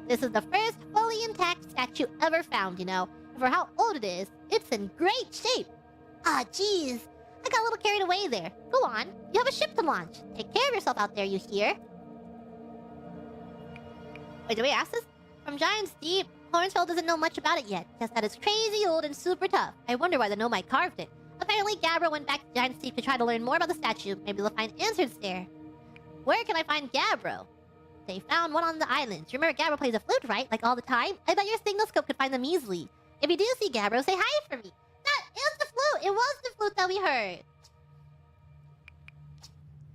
This is the first fully intact statue ever found, you know. And for how old it is, it's in great shape. Ah, jeez. I got a little carried away there. Go on. You have a ship to launch. Take care of yourself out there, you hear? Wait, did we ask this? From Giant Steep, Hornsfell doesn't know much about it yet. Just that it's crazy old and super tough. I wonder why the Nomai carved it. Apparently, Gabbro went back to Giant Steep to try to learn more about the statue. Maybe they'll find answers there. Where can I find Gabbro? They found one on the islands. Remember Gabbro plays a flute, right? Like all the time? I bet your signal scope could find them easily. If you do see Gabbro, say hi for me. That is the flute! It was the flute that we heard!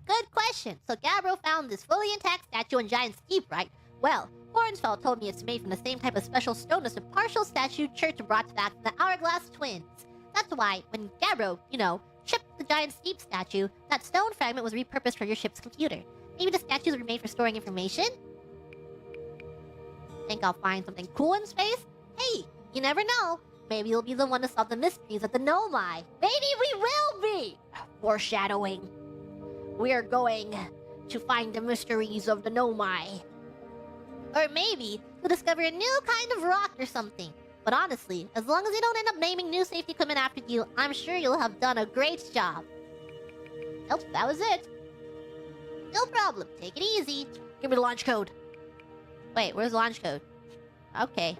Good question. So Gabbro found this fully intact statue in Giant Steep, right? Well, Hornsfell told me it's made from the same type of special stone as the partial statue Church brought back from the Hourglass Twins. That's why, when Gabbro, shipped the Giant Steep statue, that stone fragment was repurposed for your ship's computer. Maybe the statues were made for storing information? Think I'll find something cool in space? Hey, you never know. Maybe you'll be the one to solve the mysteries at the Nomai. Maybe we will be! Foreshadowing. We're going to find the mysteries of the Nomai. Or maybe you'll discover a new kind of rock or something. But honestly, as long as you don't end up naming new safety equipment after you, I'm sure you'll have done a great job. Nope, that was it. No problem, take it easy. Give me the launch code. Wait, where's the launch code? Okay,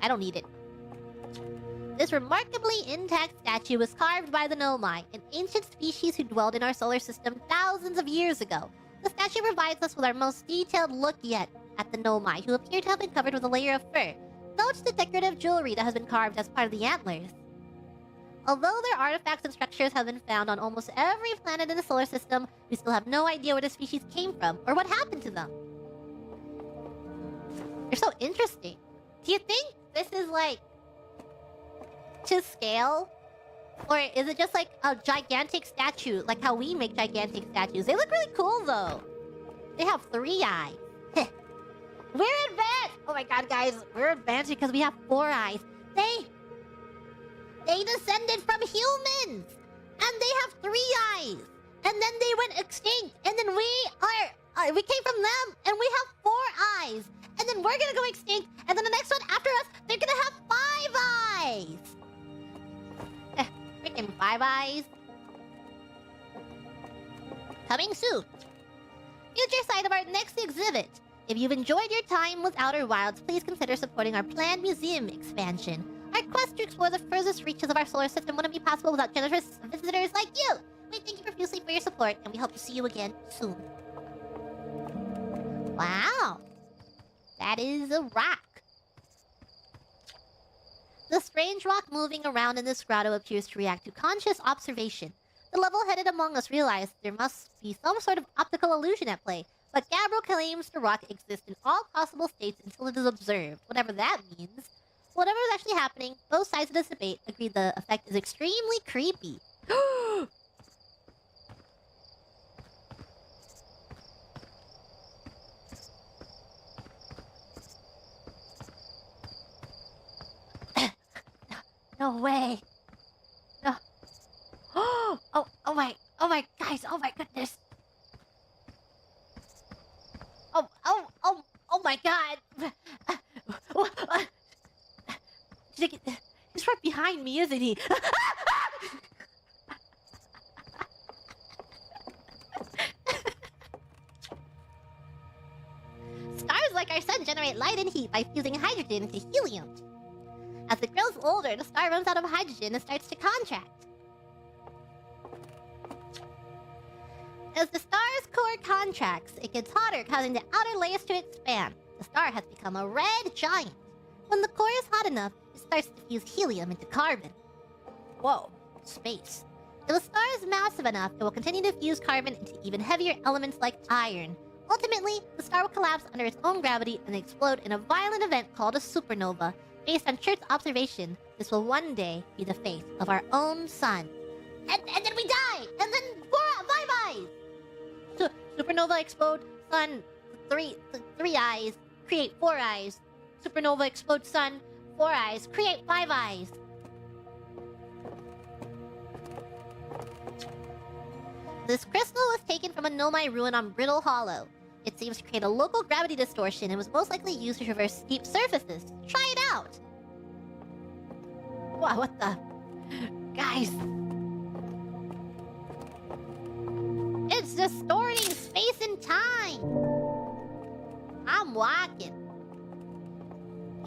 I don't need it. This remarkably intact statue was carved by the Nomai, an ancient species who dwelled in our solar system thousands of years ago. The statue provides us with our most detailed look yet at the Nomai, who appear to have been covered with a layer of fur. Note the decorative jewelry that has been carved as part of the antlers. Although their artifacts and structures have been found on almost every planet in the solar system, we still have no idea where the species came from or what happened to them. They're so interesting. Do you think this is like to scale? Or is it just like a gigantic statue, like how we make gigantic statues? They look really cool though. They have 3 eyes. We're advanced! Oh my god, guys, we're advanced because we have 4 eyes. They descended from humans! And they have 3 eyes! And then they went extinct! And then we came from them! And we have 4 eyes! And then we're gonna go extinct! And then the next one after us, they're gonna have 5 eyes! Freaking 5 eyes. Coming soon. Future site of our next exhibit. If you've enjoyed your time with Outer Wilds, please consider supporting our planned museum expansion. Our quest to explore the furthest reaches of our solar system wouldn't be possible without generous visitors like you! We thank you profusely for your support, and we hope to see you again soon. Wow! That is a rock. The strange rock moving around in this grotto appears to react to conscious observation. The level-headed among us realize there must be some sort of optical illusion at play, but Gabbro claims the rock exists in all possible states until it is observed, whatever that means. Whatever is actually happening, both sides of this debate agree the effect is extremely creepy. No way. No. Oh my, guys, oh my goodness. Oh my god. He's right behind me, isn't he? Stars like our sun generate light and heat by fusing hydrogen into helium. As it grows older, the star runs out of hydrogen and starts to contract. As the star's core contracts, it gets hotter, causing the outer layers to expand. the star has become a red giant. When the core is hot enough, it starts to fuse helium into carbon. Whoa, space. If the star is massive enough, it will continue to fuse carbon into even heavier elements like iron. Ultimately, the star will collapse under its own gravity and explode in a violent event called a supernova. Based on Chert's observation, this will one day be the face of our own sun. And then we die! And then bye-bye! So, supernova explode, sun, three eyes, create 4 eyes. Supernova explode, sun, 4 eyes, create 5 eyes. This crystal was taken from a Nomai ruin on Brittle Hollow. It seems to create a local gravity distortion and was most likely used to traverse steep surfaces. Try it out! Wow, what the... Guys... It's distorting space and time! I'm walking.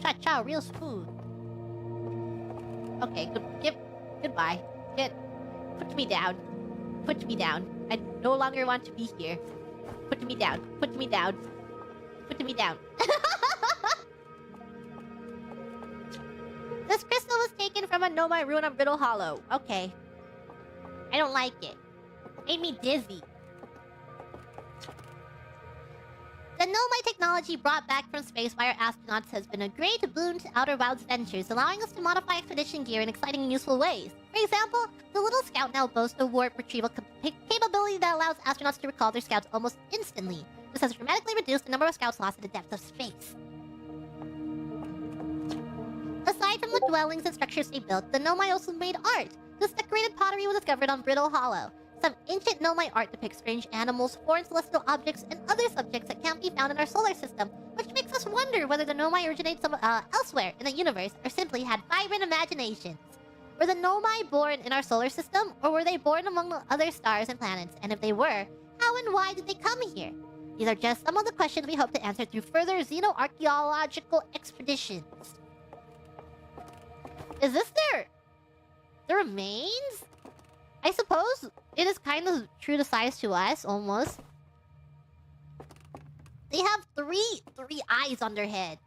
Cha-cha, real smooth. Okay, goodbye. Put me down. Put me down. I no longer want to be here. Put me down. Put me down. Put me down. This crystal was taken from a Nomai ruin on Brittle Hollow. Okay. I don't like it. Made me dizzy. The Nomai technology brought back from space by our astronauts has been a great boon to Outer Wilds ventures, allowing us to modify expedition gear in exciting and useful ways. For example, the little scout now boasts a warp retrieval capability that allows astronauts to recall their scouts almost instantly. This has dramatically reduced the number of scouts lost in the depths of space. Aside from the dwellings and structures they built, the Nomai also made art. This decorated pottery was discovered on Brittle Hollow. Some ancient Nomai art depicts strange animals, foreign celestial objects, and other subjects that can't be found in our solar system, which makes us wonder whether the Nomai originated elsewhere in the universe or simply had vibrant imaginations. Were the Nomai born in our solar system, or were they born among the other stars and planets? And if they were, how and why did they come here? These are just some of the questions we hope to answer through further xenoarchaeological expeditions. Is this their remains? I suppose it is kind of true to size to us, almost. They have three eyes on their head.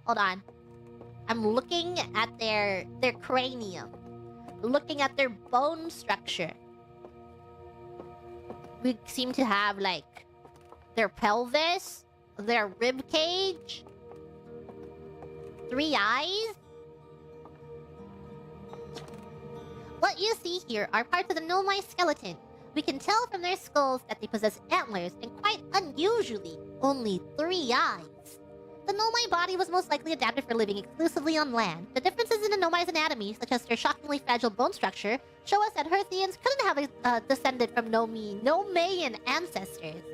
Hold on. I'm looking at their cranium. Looking at their bone structure. We seem to have, like, their pelvis, their rib cage, 3 eyes. What you see here are parts of the Nomai skeleton. We can tell from their skulls that they possess antlers and, quite unusually, only 3 eyes. The Nomai body was most likely adapted for living exclusively on land. The differences in the Nomai's anatomy, such as their shockingly fragile bone structure, show us that Hearthians couldn't have descended from Nomaian ancestors.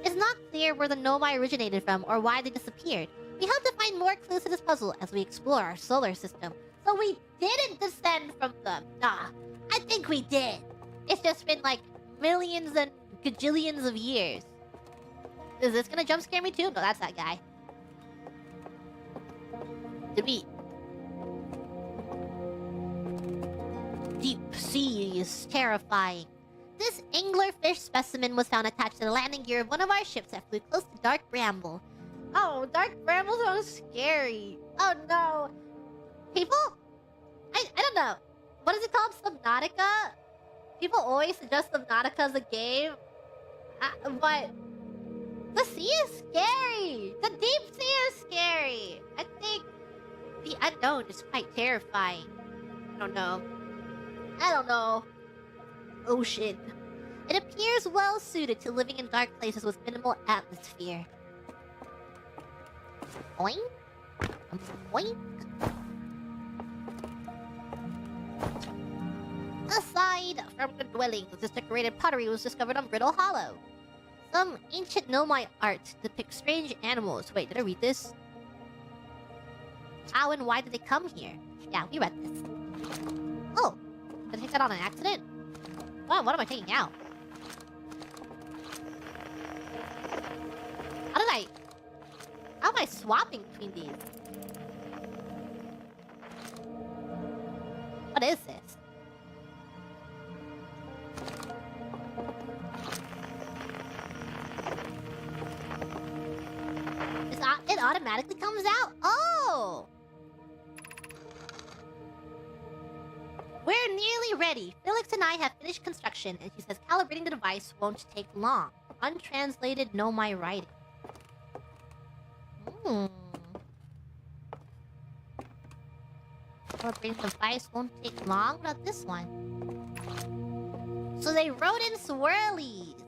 It's not clear where the Nomai originated from or why they disappeared. We hope to find more clues to this puzzle as we explore our solar system. So we didn't descend from them. Nah, I think we did. It's just been like millions and gajillions of years. Is this gonna jump scare me too? No, that's that guy. Deep sea is terrifying. This anglerfish specimen was found attached to the landing gear of one of our ships that flew close to Dark Bramble. Oh, Dark Bramble sounds scary. Oh no. People? I don't know. What is it called? Subnautica? People always suggest Subnautica as a game. But the sea is scary. The deep sea is scary. I think the unknown is quite terrifying. I don't know. Ocean. It appears well suited to living in dark places with minimal atmosphere. Boing. Boing. Aside from the dwellings, this decorated pottery was discovered on Brittle Hollow. Some ancient Nomai art depicts strange animals. Wait, did I read this? How and why did they come here? Yeah, we read this. Oh, did I take that on an accident? Oh, what am I taking out? How am I swapping between these? What is this? It automatically comes out? Oh! We're nearly ready. Felix and I have finished construction, and she says calibrating the device won't take long. Untranslated, know my writing. Hmm. Calibrating the device won't take long. What about this one? So they wrote in swirlies.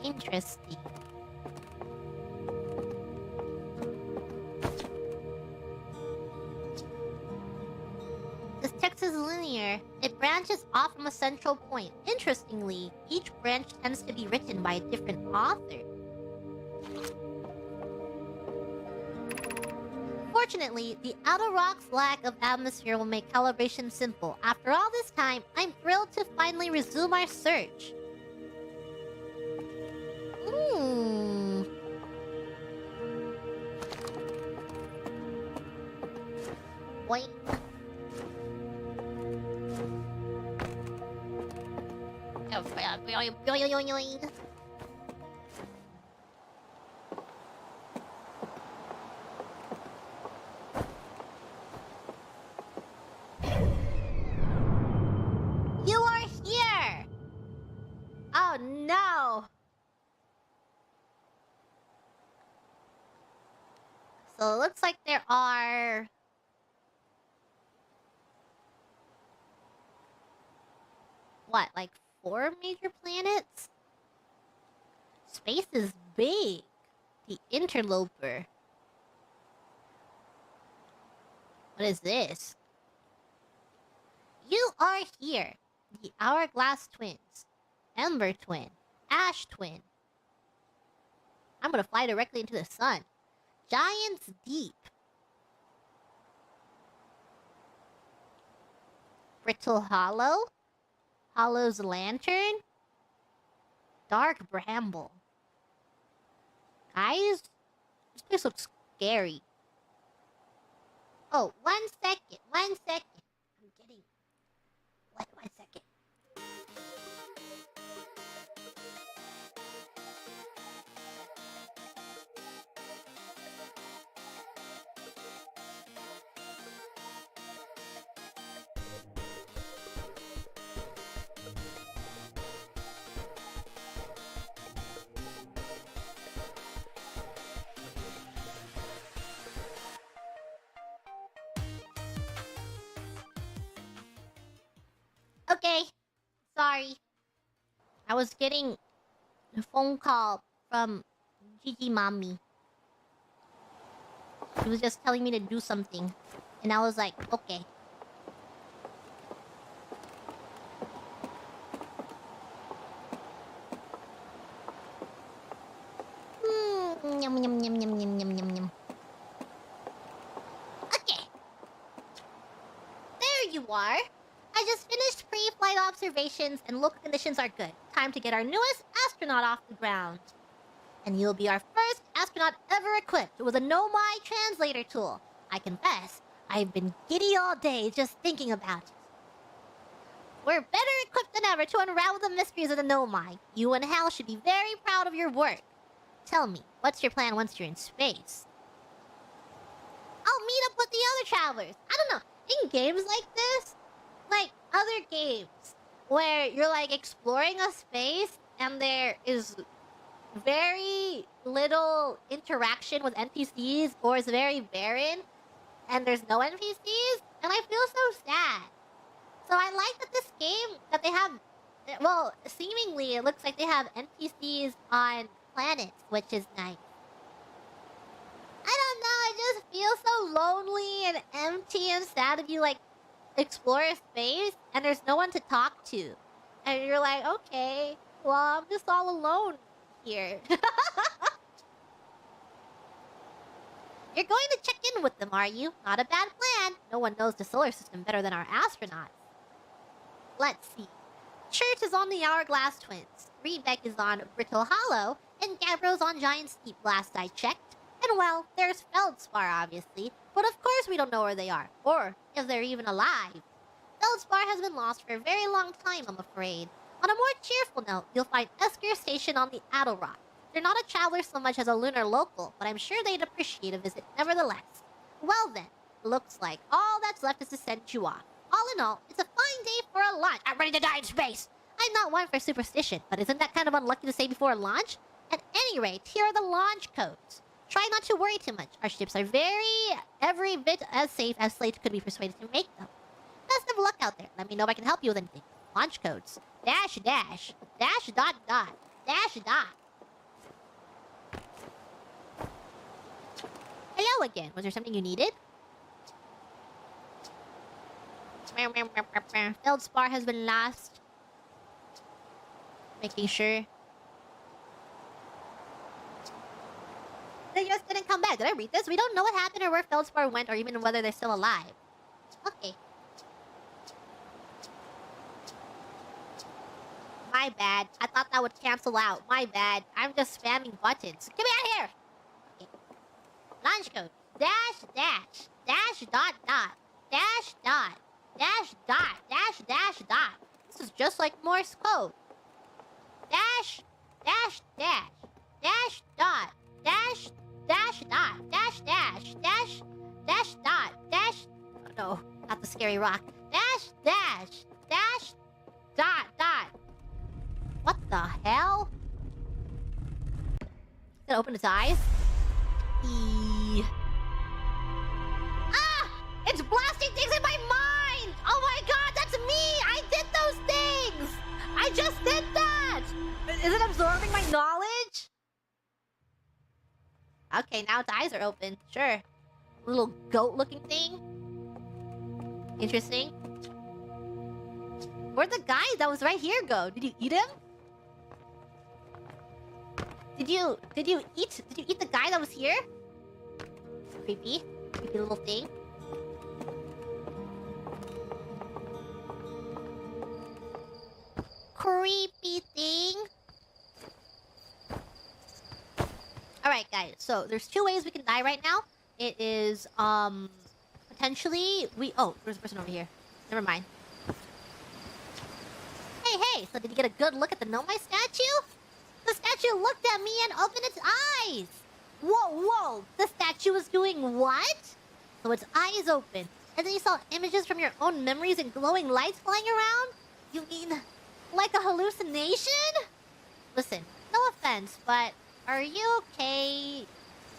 Interesting. This text is linear. It branches off from a central point. Interestingly, each branch tends to be written by a different author. Fortunately, the outer rock's lack of atmosphere will make calibration simple. After all this time, I'm thrilled to finally resume our search. Boink. You are here! Oh no! So it looks like there are... what, like 4 major planets? Space is big. The interloper. What is this? You are here. The Hourglass Twins. Ember Twin. Ash Twin. I'm gonna fly directly into the sun. Giant's Deep. Brittle Hollow. Hollow's Lantern. Dark Bramble. Guys, this place looks scary. Oh, 1 second. 1 second. I'm getting... What? 1 second. Okay. Sorry. I was getting a phone call from Gigi Mommy. She was just telling me to do something. And I was like, okay. Yum, yum, yum, yum, yum, yum, yum, yum. Okay. There you are. I just finished pre-flight observations and local conditions are good. Time to get our newest astronaut off the ground. And you'll be our first astronaut ever equipped with a Nomai translator tool. I confess, I've been giddy all day just thinking about it. We're better equipped than ever to unravel the mysteries of the Nomai. You and Hal should be very proud of your work. Tell me, what's your plan once you're in space? I'll meet up with the other travelers. I don't know, in games like this, like other games where you're like exploring a space and there is very little interaction with NPCs or it's very barren and there's no NPCs and I feel so sad. So I like that this game that they have, well, seemingly it looks like they have NPCs on planets, which is nice. I don't know, I just feel so lonely and empty and sad if you like explore a space and there's no one to talk to. And you're like, okay, well, I'm just all alone here. You're going to check in with them, are you? Not a bad plan. No one knows the solar system better than our astronauts. Let's see. Church is on the Hourglass Twins. Rebeck is on Brittle Hollow. And Gabbro's on Giant's Deep last I checked. And well, there's Feldspar, obviously. But of course we don't know where they are. Or if they're even alive. Feldspar has been lost for a very long time, I'm afraid. On a more cheerful note, you'll find Esker Station on the Adel Rock. They're not a traveler so much as a lunar local, but I'm sure they'd appreciate a visit nevertheless. Well then, looks like all that's left is to send you off. All in all, it's a fine day for a launch. I'm ready to die in space! I'm not one for superstition, but isn't that kind of unlucky to say before a launch? At any rate, here are the launch codes. Try not to worry too much. Our ships are every bit as safe as Slate could be persuaded to make them. Best of luck out there. Let me know if I can help you with anything. Launch codes. Dash dash. Dash dot dot. Dash dot. Hello again. Was there something you needed? Feldspar has been lost. Making sure. They just didn't come back. Did I read this? We don't know what happened or where Feldspar went or even whether they're still alive. Okay. My bad. I thought that would cancel out. My bad. I'm just spamming buttons. Get me out of here! Okay. Launch code. Dash dash. Dash dot dot. Dash dot. Dash dot. Dash dash dot. This is just like Morse code. Dash. Dash dash. Dash dot. Dash. Dash dot. Dash dash. Dash. Dash dot. Dash. Oh no. Not the scary rock. Dash dash. Dash. Dot dot. What the hell? Did it open its eyes? Ah! It's blasting things in my mind! Oh my god, that's me! I did those things! I just did that! Is it absorbing my knowledge? Okay, now its eyes are open. Sure. Little goat-looking thing. Interesting. Where'd the guy that was right here go? Did you eat him? Did you eat the guy that was here? Creepy. Creepy little thing. Creepy thing. Alright, guys. So, there's two ways we can die right now. It is, potentially... Oh, there's a person over here. Never mind. Hey! So, did you get a good look at the Nomai statue? The statue looked at me and opened its eyes! Whoa! The statue was doing what? So its eyes open. And then you saw images from your own memories and glowing lights flying around? You mean, like a hallucination? Listen, no offense, but are you okay?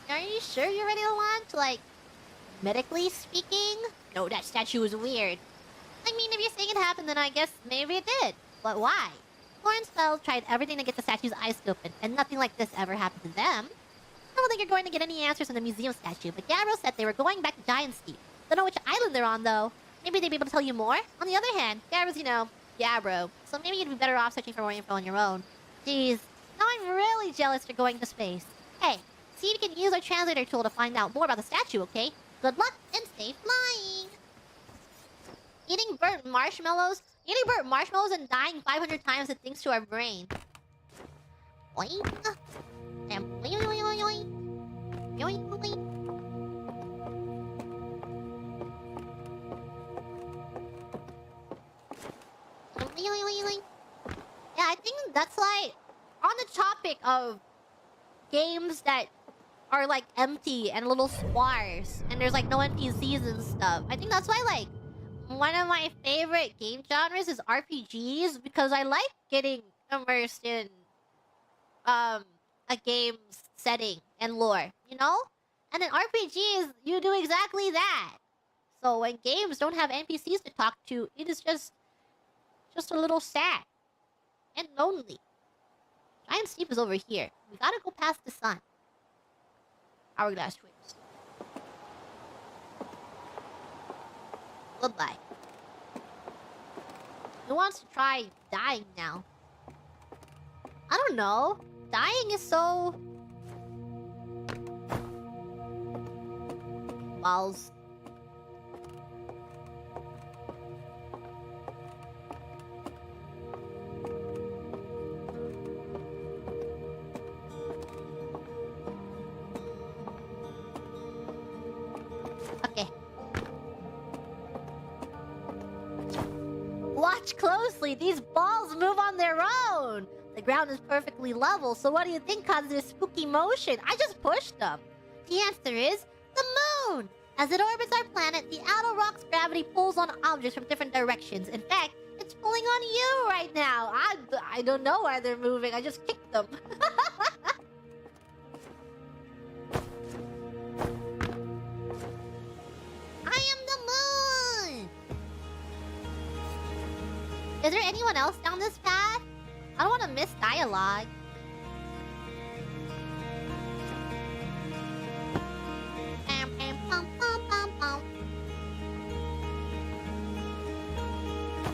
Are you sure you're ready to launch? Like, medically speaking? No, that statue was weird. I mean, if you're saying it happened, then I guess maybe it did. But why? Florence Feld tried everything to get the statue's eyes open, and nothing like this ever happened to them. I don't think you're going to get any answers from the museum statue, but Gabriel said they were going back to Giant Steep. Don't know which island they're on, though. Maybe they'd be able to tell you more? On the other hand, Gabriel's, Gabro. So maybe you'd be better off searching for more info on your own. Jeez. Now I'm really jealous you're going to space. Hey, see if you can use our translator tool to find out more about the statue, okay? Good luck and stay flying! Eating burnt marshmallows? Eating burnt marshmallows and dying 500 times it thinks to our brain. Boing! And boing, boing, boing, boing. Boing, boing. Yeah, I think that's like on the topic of games that are like empty and little sparse and there's like no NPCs and stuff. I think that's why like one of my favorite game genres is RPGs because I like getting immersed in a game's setting and lore, you know? And in RPGs, you do exactly that. So when games don't have NPCs to talk to, it is just a little sad. And lonely. Giant Steep is over here. We gotta go past the sun. Hourglass Twigs. Goodbye. Who wants to try dying now? I don't know. Dying is so... balls. Okay. What? watch closely. These balls move on their own. The ground is perfectly level, so what do you think causes this spooky motion? I just pushed them. The answer is the moon. As it orbits our planet, the outer rock's gravity pulls on objects from different directions. In fact, it's pulling on you right now. I don't know why they're moving. I just kicked them. I am the moon! Is there anyone else down this path? I don't want to miss dialogue.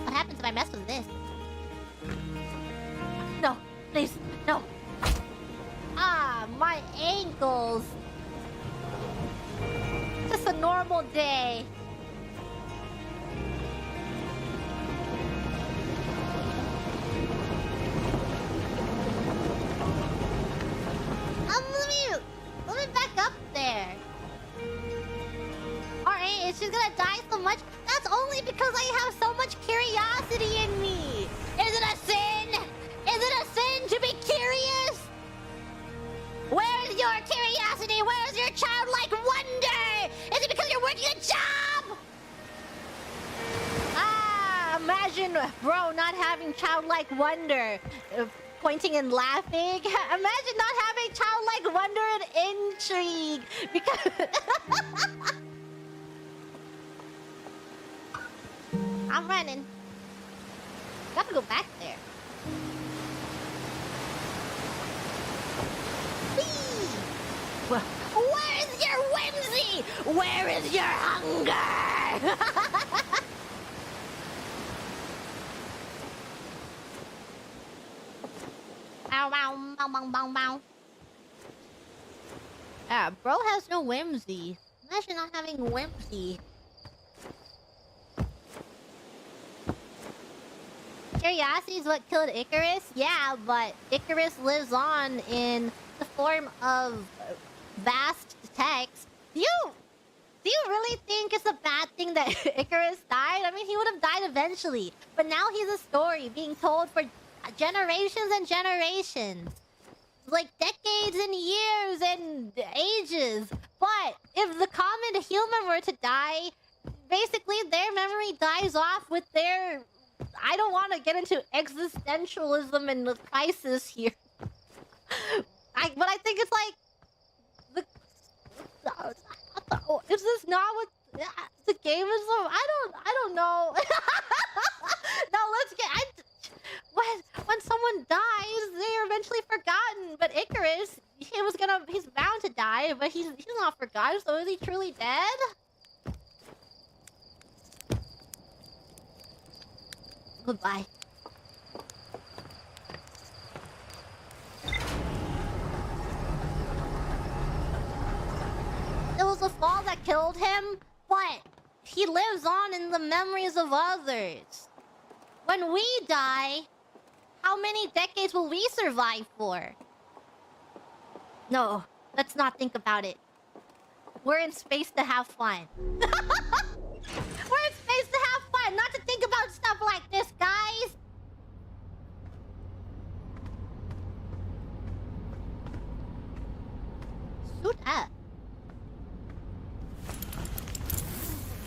What happens if I mess with this? No, please, no. Ah, my ankles. Just a normal day. Let me back up there. Alright, is she gonna die so much? That's only because I have so much curiosity in me. Is it a sin? Is it a sin to be curious? Where's your curiosity? Where's your childlike wonder? Is it because you're working a job? Ah, imagine bro not having childlike wonder. Pointing and laughing. Imagine not having childlike wonder and intrigue. Because I'm running. Gotta go back there. Whee! Where is your whimsy? Where is your hunger? Bow, bow, bow, bow, bow, bow. Ah, bro has no whimsy. Imagine not having whimsy. Curiosity is what killed Icarus? Yeah, but Icarus lives on in the form of vast text. Do you really think it's a bad thing that Icarus died? I mean, he would have died eventually. But now he's a story being told for generations and generations. Like decades and years and ages. But if the common human were to die, basically their memory dies off with their... I don't want to get into existentialism and the crisis here. But I think it's like... Is this not what the game is? I don't know. No, let's get... When someone dies, they're eventually forgotten. But Icarus, he's bound to die, but he's not forgotten. So is he truly dead? Goodbye. It was the fall that killed him, but he lives on in the memories of others. When we die, how many decades will we survive for? No, let's not think about it. We're in space to have fun. We're in space to have fun, not to think about stuff like this, guys. Suit up.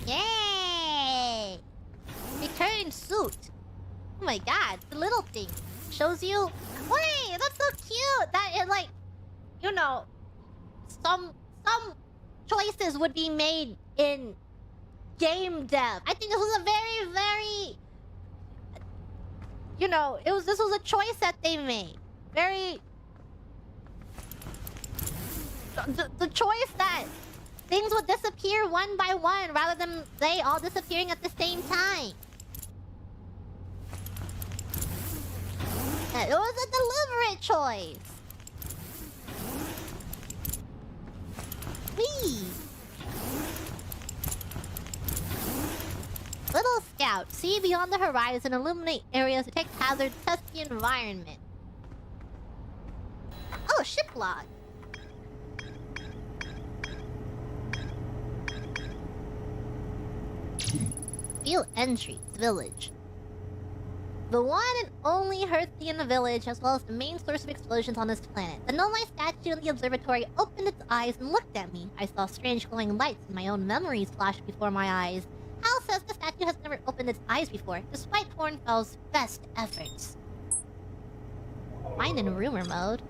Yay! Return suit. Oh my god, the little thing shows you. Wait, that's so cute. That is like, you know, some choices would be made in game dev. I think this was a very, very, you know, this was a choice that they made. Very, the choice that things would disappear one by one rather than they all disappearing at the same time. It was a deliberate choice. Whee! Little Scout, see beyond the horizon, illuminate areas, detect hazards, test the environment. Oh, ship log. Field entry, village. The one and only Hearthly in the village, as well as the main source of explosions on this planet. The Nomai statue in the observatory opened its eyes and looked at me. I saw strange glowing lights and my own memories flash before my eyes. Hal says the statue has never opened its eyes before, despite Hornfell's best efforts. Mine in rumor mode.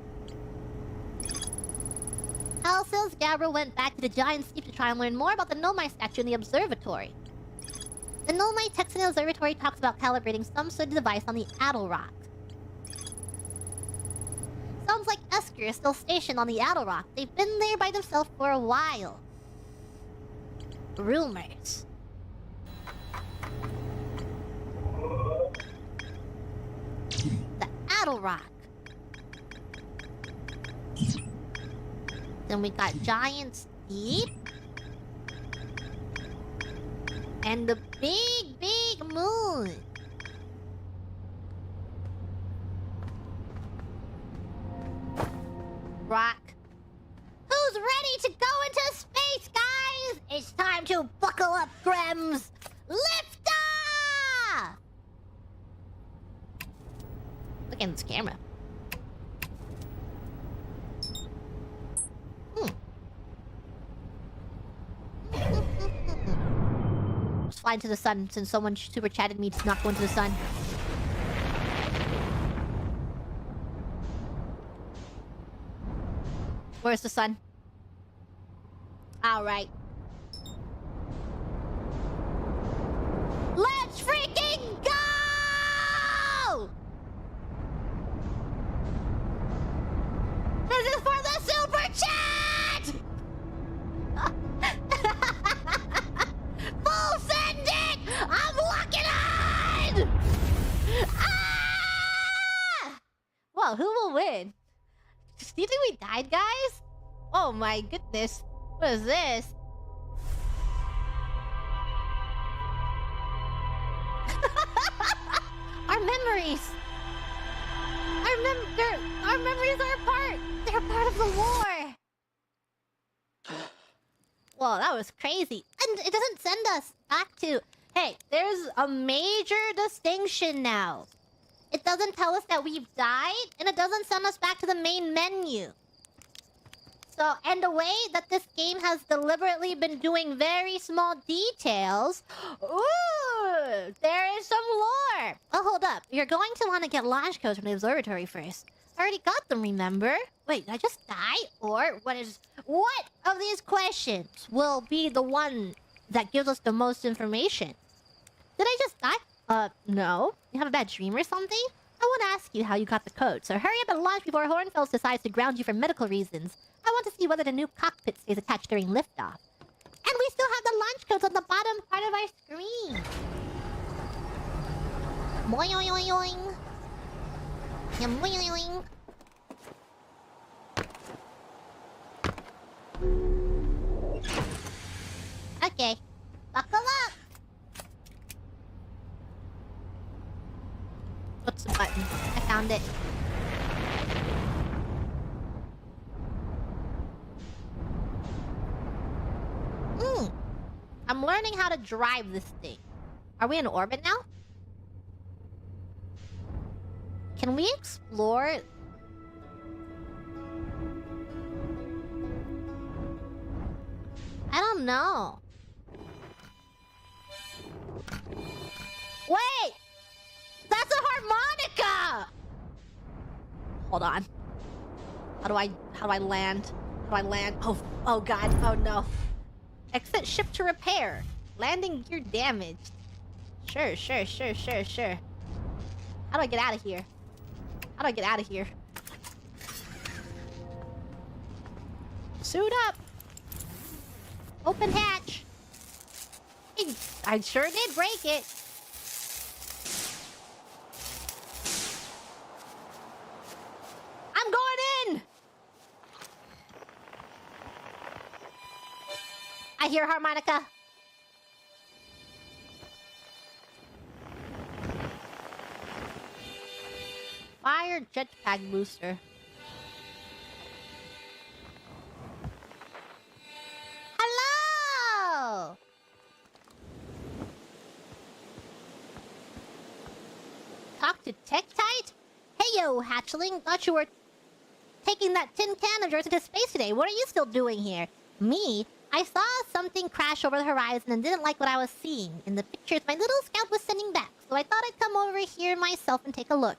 Hal says Gabriel went back to the giant steep to try and learn more about the Nomai statue in the observatory. The Nomai text in the observatory talks about calibrating some sort of device on the Addle Rock. Sounds like Esker is still stationed on the Addle Rock. They've been there by themselves for a while. Rumors. The Addle Rock. Then we got Giant Steep. And the big, big moon. Rock. Who's ready to go into space, guys? It's time to buckle up, Grems. Lift off! Look at this camera. Let's fly into the sun since someone super chatted me to not go into the sun. Where's the sun? Alright. Let's freaking go! This is for the super chat! Full send it! I'm locking on! Ah! Well, who will win? Do you think we died, guys? Oh my goodness. What is this? Our memories! Our memories are a part! They're part of the war! Whoa, that was crazy. And it doesn't send us back to... Hey, there's a major distinction now. It doesn't tell us that we've died, and it doesn't send us back to the main menu. So, and the way that this game has deliberately been doing very small details... Ooh! There is some lore! Oh, hold up. You're going to want to get launch codes from the observatory first. I already got them, remember? Wait, did I just die? Or what of these questions will be the one that gives us the most information? Did I just die? No. You have a bad dream or something? I want to ask you how you got the code, so hurry up and launch before Hornfels decides to ground you for medical reasons. I want to see whether the new cockpit stays attached during liftoff. And we still have the launch codes on the bottom part of our screen. Boing-oing-oing. Yum, boing-oing-oing. Okay. Buckle up! What's the button? I found it. I'm learning how to drive this thing. Are we in orbit now? Can we explore? I don't know. Wait! That's a harmonica! Hold on. How do I land? How do I land? Oh god, oh no. Exit ship to repair. Landing gear damaged. Sure. How do I get out of here? How do I get out of here? Suit up! Open hatch! I sure did break it. I'm going in! I hear harmonica. Fire jetpack booster. Talk to Tektite? Hey yo, hatchling, thought you were taking that tin can of yours into space today. What are you still doing here? Me? I saw something crash over the horizon and didn't like what I was seeing. In the pictures my little scout was sending back, so I thought I'd come over here myself and take a look.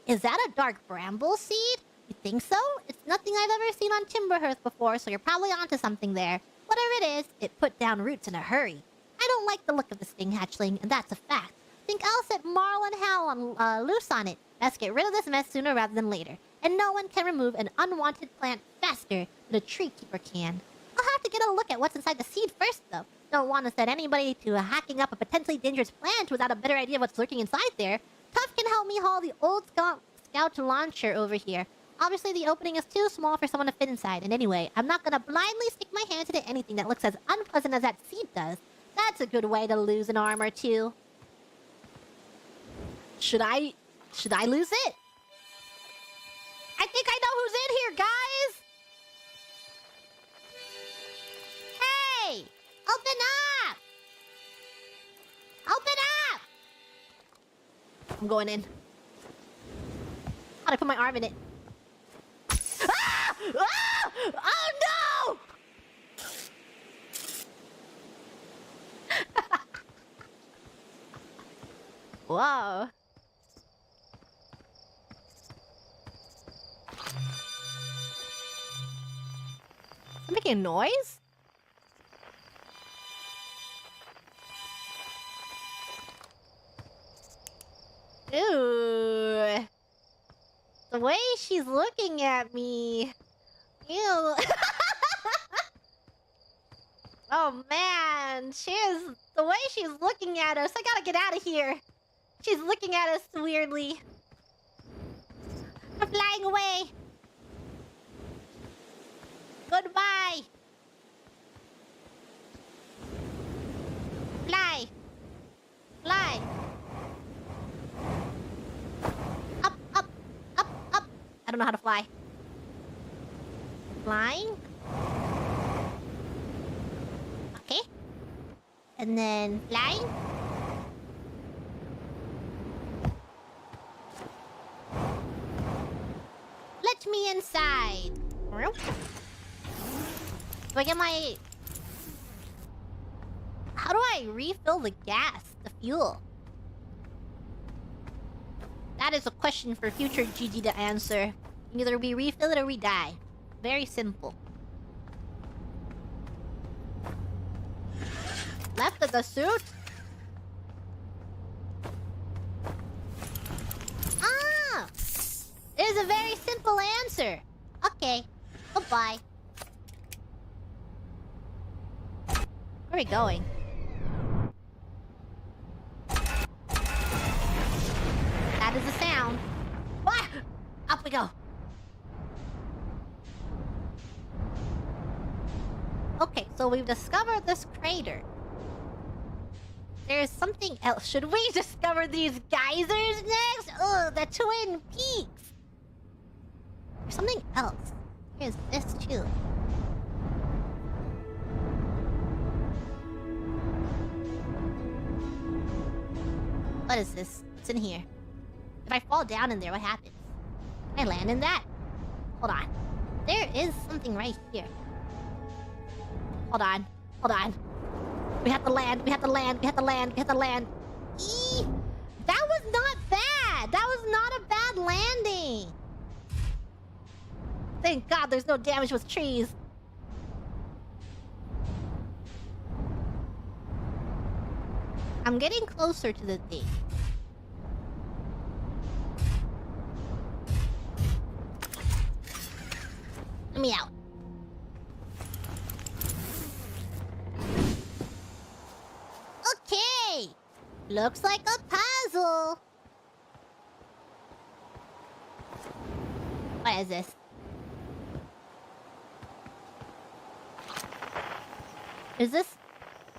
Is that a dark bramble seed? You think so? It's nothing I've ever seen on Timberhearth before, so you're probably onto something there. Whatever it is, it put down roots in a hurry. I don't like the look of this thing, hatchling, and that's a fact. Think I'll set Marl and Hal on loose on it. Best get rid of this mess sooner rather than later. And no one can remove an unwanted plant faster than a tree keeper can. I'll have to get a look at what's inside the seed first, though. Don't want to set anybody to hacking up a potentially dangerous plant without a better idea of what's lurking inside there. Tuff can help me haul the old scout launcher over here. Obviously, the opening is too small for someone to fit inside. And anyway, I'm not gonna blindly stick my hands into anything that looks as unpleasant as that seed does. That's a good way to lose an arm or two. Should I lose it? I think I know who's in here, guys! Hey! Open up! Open up! I'm going in. How'd I put my arm in it? Ah! Ah! Oh no! Whoa. Is it making a noise? Ooh. The way she's looking at me. Ew. Oh man, the way she's looking at us. I gotta get out of here. She's looking at us weirdly. I'm flying away. Goodbye. Fly. Fly. Up, up, up, up. I don't know how to fly. Flying? Okay. And then flying? Let me inside. Do I get my... How do I refill the gas? The fuel? That is a question for future Gigi to answer. Either we refill it or we die. Very simple. Left of the suit? Ah! It is a very simple answer. Okay. Goodbye. Where are we going? That is the sound. Ah! Up we go. Okay, so we've discovered this crater. There's something else. Should we discover these geysers next? Ugh, the Twin Peaks. There's something else. There's this too. What is this? What's in here? If I fall down in there, what happens? Can I land in that? Hold on. There is something right here. Hold on. Hold on. We have to land. We have to land. We have to land. We have to land. Eee! That was not bad. That was not a bad landing. Thank God there's no damage with trees. I'm getting closer to the thing. Let me out. Okay. Looks like a puzzle. What is this? Is this...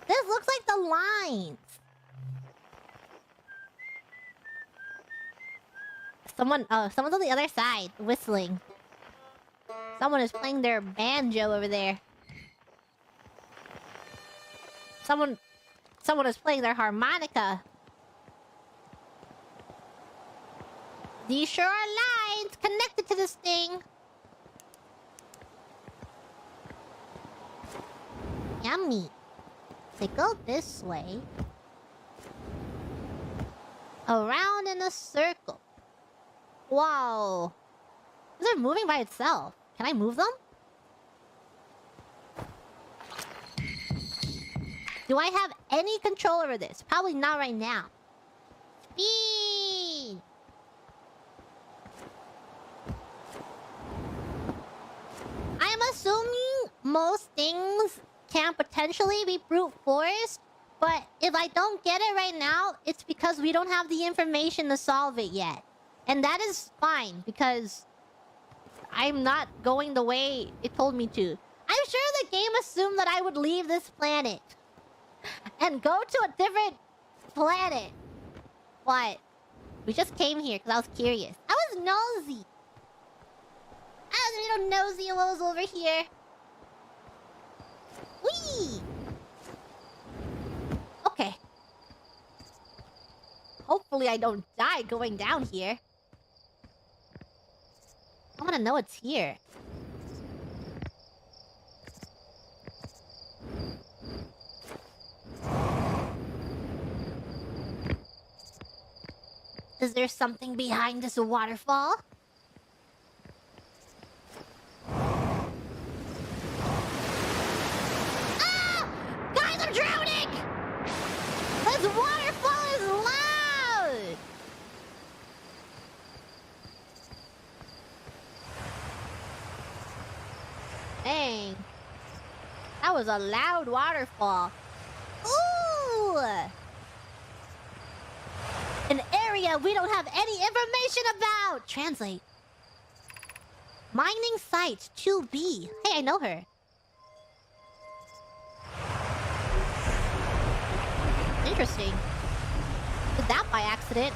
This looks like the lines. Someone's on the other side, whistling. Someone is playing their banjo over there. Someone is playing their harmonica. These sure are lines connected to this thing. Yummy. They go this way. Around in a circle. Wow. These are moving by itself. Can I move them? Do I have any control over this? Probably not right now. Speed! I'm assuming most things can potentially be brute force, but if I don't get it right now, it's because we don't have the information to solve it yet. And that is fine, because I'm not going the way it told me to. I'm sure the game assumed that I would leave this planet and go to a different planet. But we just came here because I was curious. I was nosy. I was a little nosy at what was over here. Whee! Okay. Hopefully I don't die going down here. I want to know what's here. Is there something behind this waterfall? Ah! Guys, I'm drowning! This waterfall is loud! Dang. That was a loud waterfall. Ooh! An area we don't have any information about! Translate. Mining site 2B. Hey, I know her. Interesting. Did that by accident.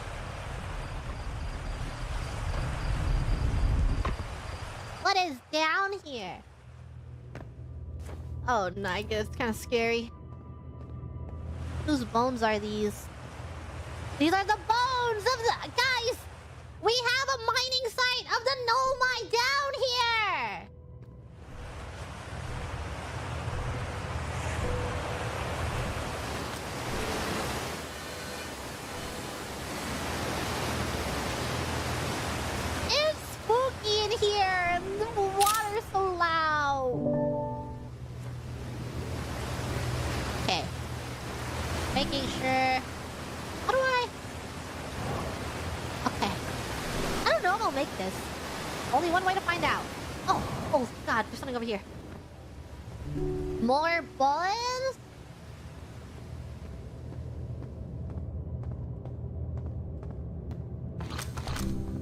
What is down here? Oh, no, I guess it's kind of scary. Whose bones are these? These are the bones of the... Guys! We have a mining site of the Nomai down here! It's spooky in here! And the water's so loud! Okay. Making sure... How do I... Okay. I don't know if I'll make this. Only one way to find out. Oh god, there's something over here. More bones?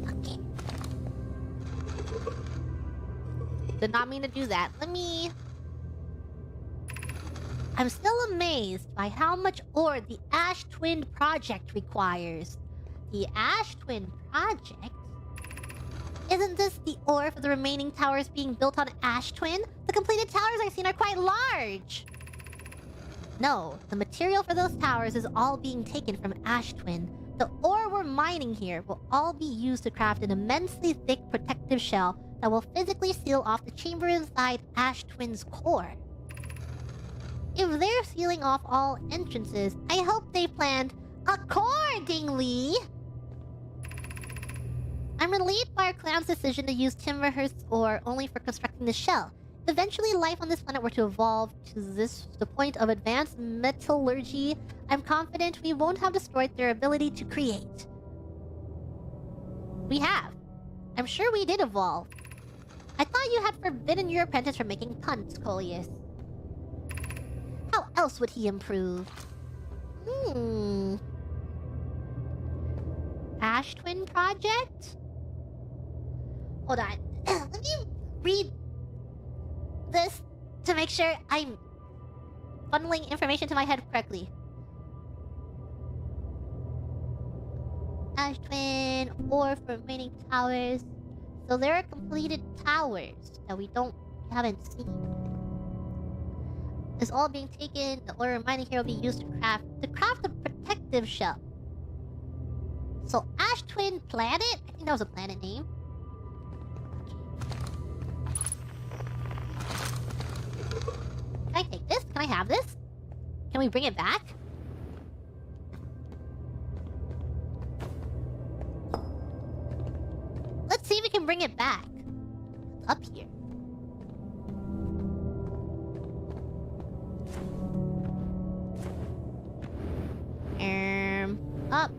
Okay. Did not mean to do that. Let me... I'm still amazed by how much ore the Ash Twin project requires. The Ash Twin project? Isn't this the ore for the remaining towers being built on Ash Twin? The completed towers I've seen are quite large! No, the material for those towers is all being taken from Ash Twin. The ore we're mining here will all be used to craft an immensely thick protective shell that will physically seal off the chamber inside Ash Twin's core. If they're sealing off all entrances, I hope they planned accordingly. I'm relieved by our clan's decision to use Timberhurst's ore only for constructing the shell. If eventually life on this planet were to evolve to the point of advanced metallurgy, I'm confident we won't have destroyed their ability to create. We have. I'm sure we did evolve. I thought you had forbidden your apprentice from making puns, Coleus. How else would he improve? Ash Twin project? Hold on. Let me read this to make sure I'm funneling information to my head correctly. Ash Twin, ore for remaining towers. So there are completed towers that we haven't seen. Is all being taken. The ore mining here will be used to craft a protective shell. So Ash Twin Planet? I think that was a planet name. Can I take this? Can I have this? Can we bring it back? Let's see if we can bring it back. It's up here. Up.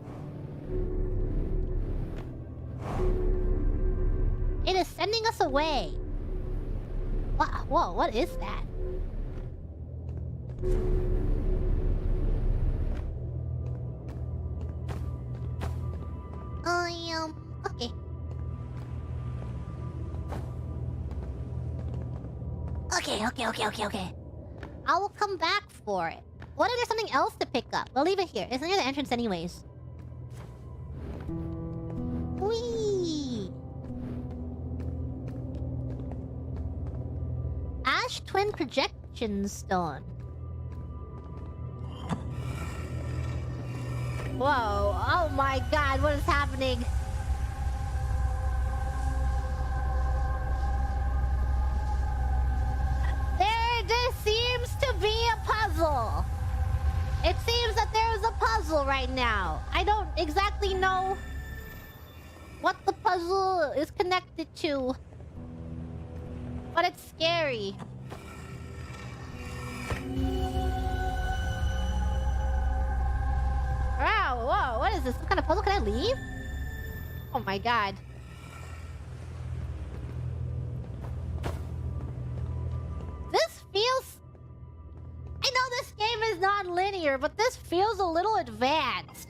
It is sending us away. Whoa, what is that? Okay. Okay. I will come back for it. What if there's something else to pick up? We'll leave it here. It's near the entrance anyways. Whee! Ash Twin Projection Stone. Whoa. Oh my god, what is happening? There just seems to be a puzzle. It seems that there is a puzzle right now. I don't exactly know what the puzzle is connected to. But it's scary. Wow, whoa, what is this? Some kind of puzzle? Can I leave? Oh my god. This feels... I know this game is not linear, but this feels a little advanced.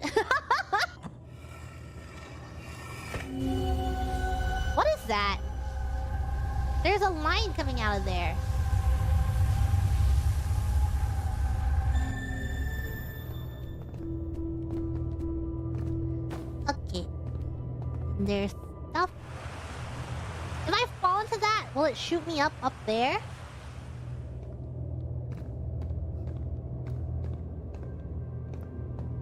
What is that? There's a line coming out of there. Okay. There's stuff. If I fall into that, will it shoot me up there?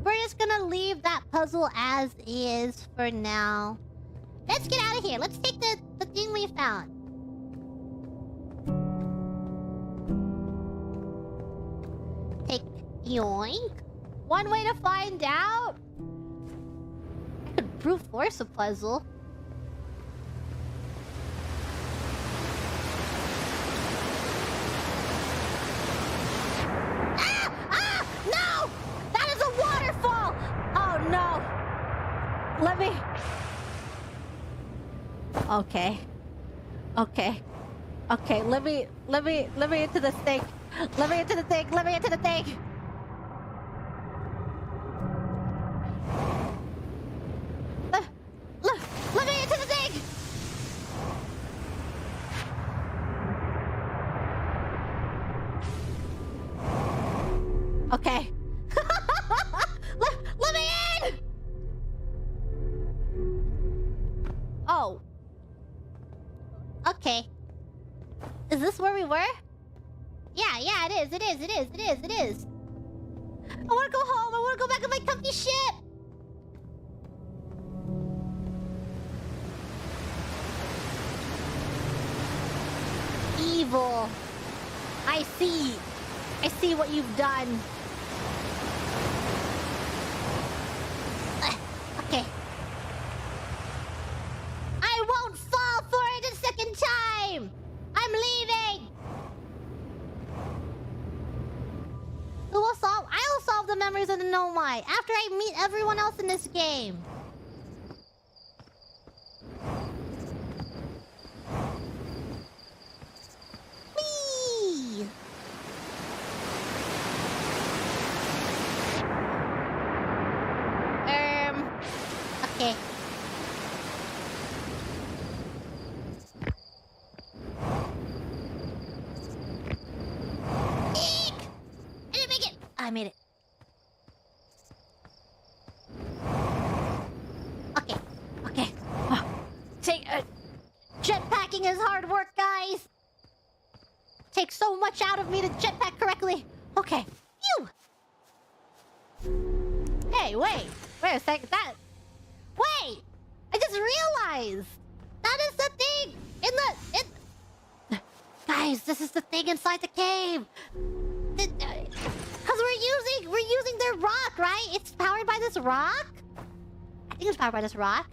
We're just gonna leave that puzzle as is for now. Let's get out of here. Let's take the thing we found. Take yoink. One way to find out? I could brute force a puzzle. No! That is a waterfall! Oh no! Let me... Okay. Let me into the thing. Let me into the thing. Let me into the thing. Let me into the thing. Okay. Let me in. Oh. Okay. Is this where we were? Yeah, it is. I wanna go home. I wanna go back in my comfy ship. Evil. I see what you've done. Okay. I won't fall for it a second time! I'm leaving! I'll solve the memories of the Nomai after I meet everyone else in this game. Whee! Okay. Eek! I didn't make it! I made it. Okay. Jetpacking is hard work, guys! Takes so much out of me to jetpack correctly. Okay. Phew! Hey, wait a second. Wait! realized! That is the thing! Guys, this is the thing inside the cave! Because we're using their rock, right? It's powered by this rock? I think it's powered by this rock.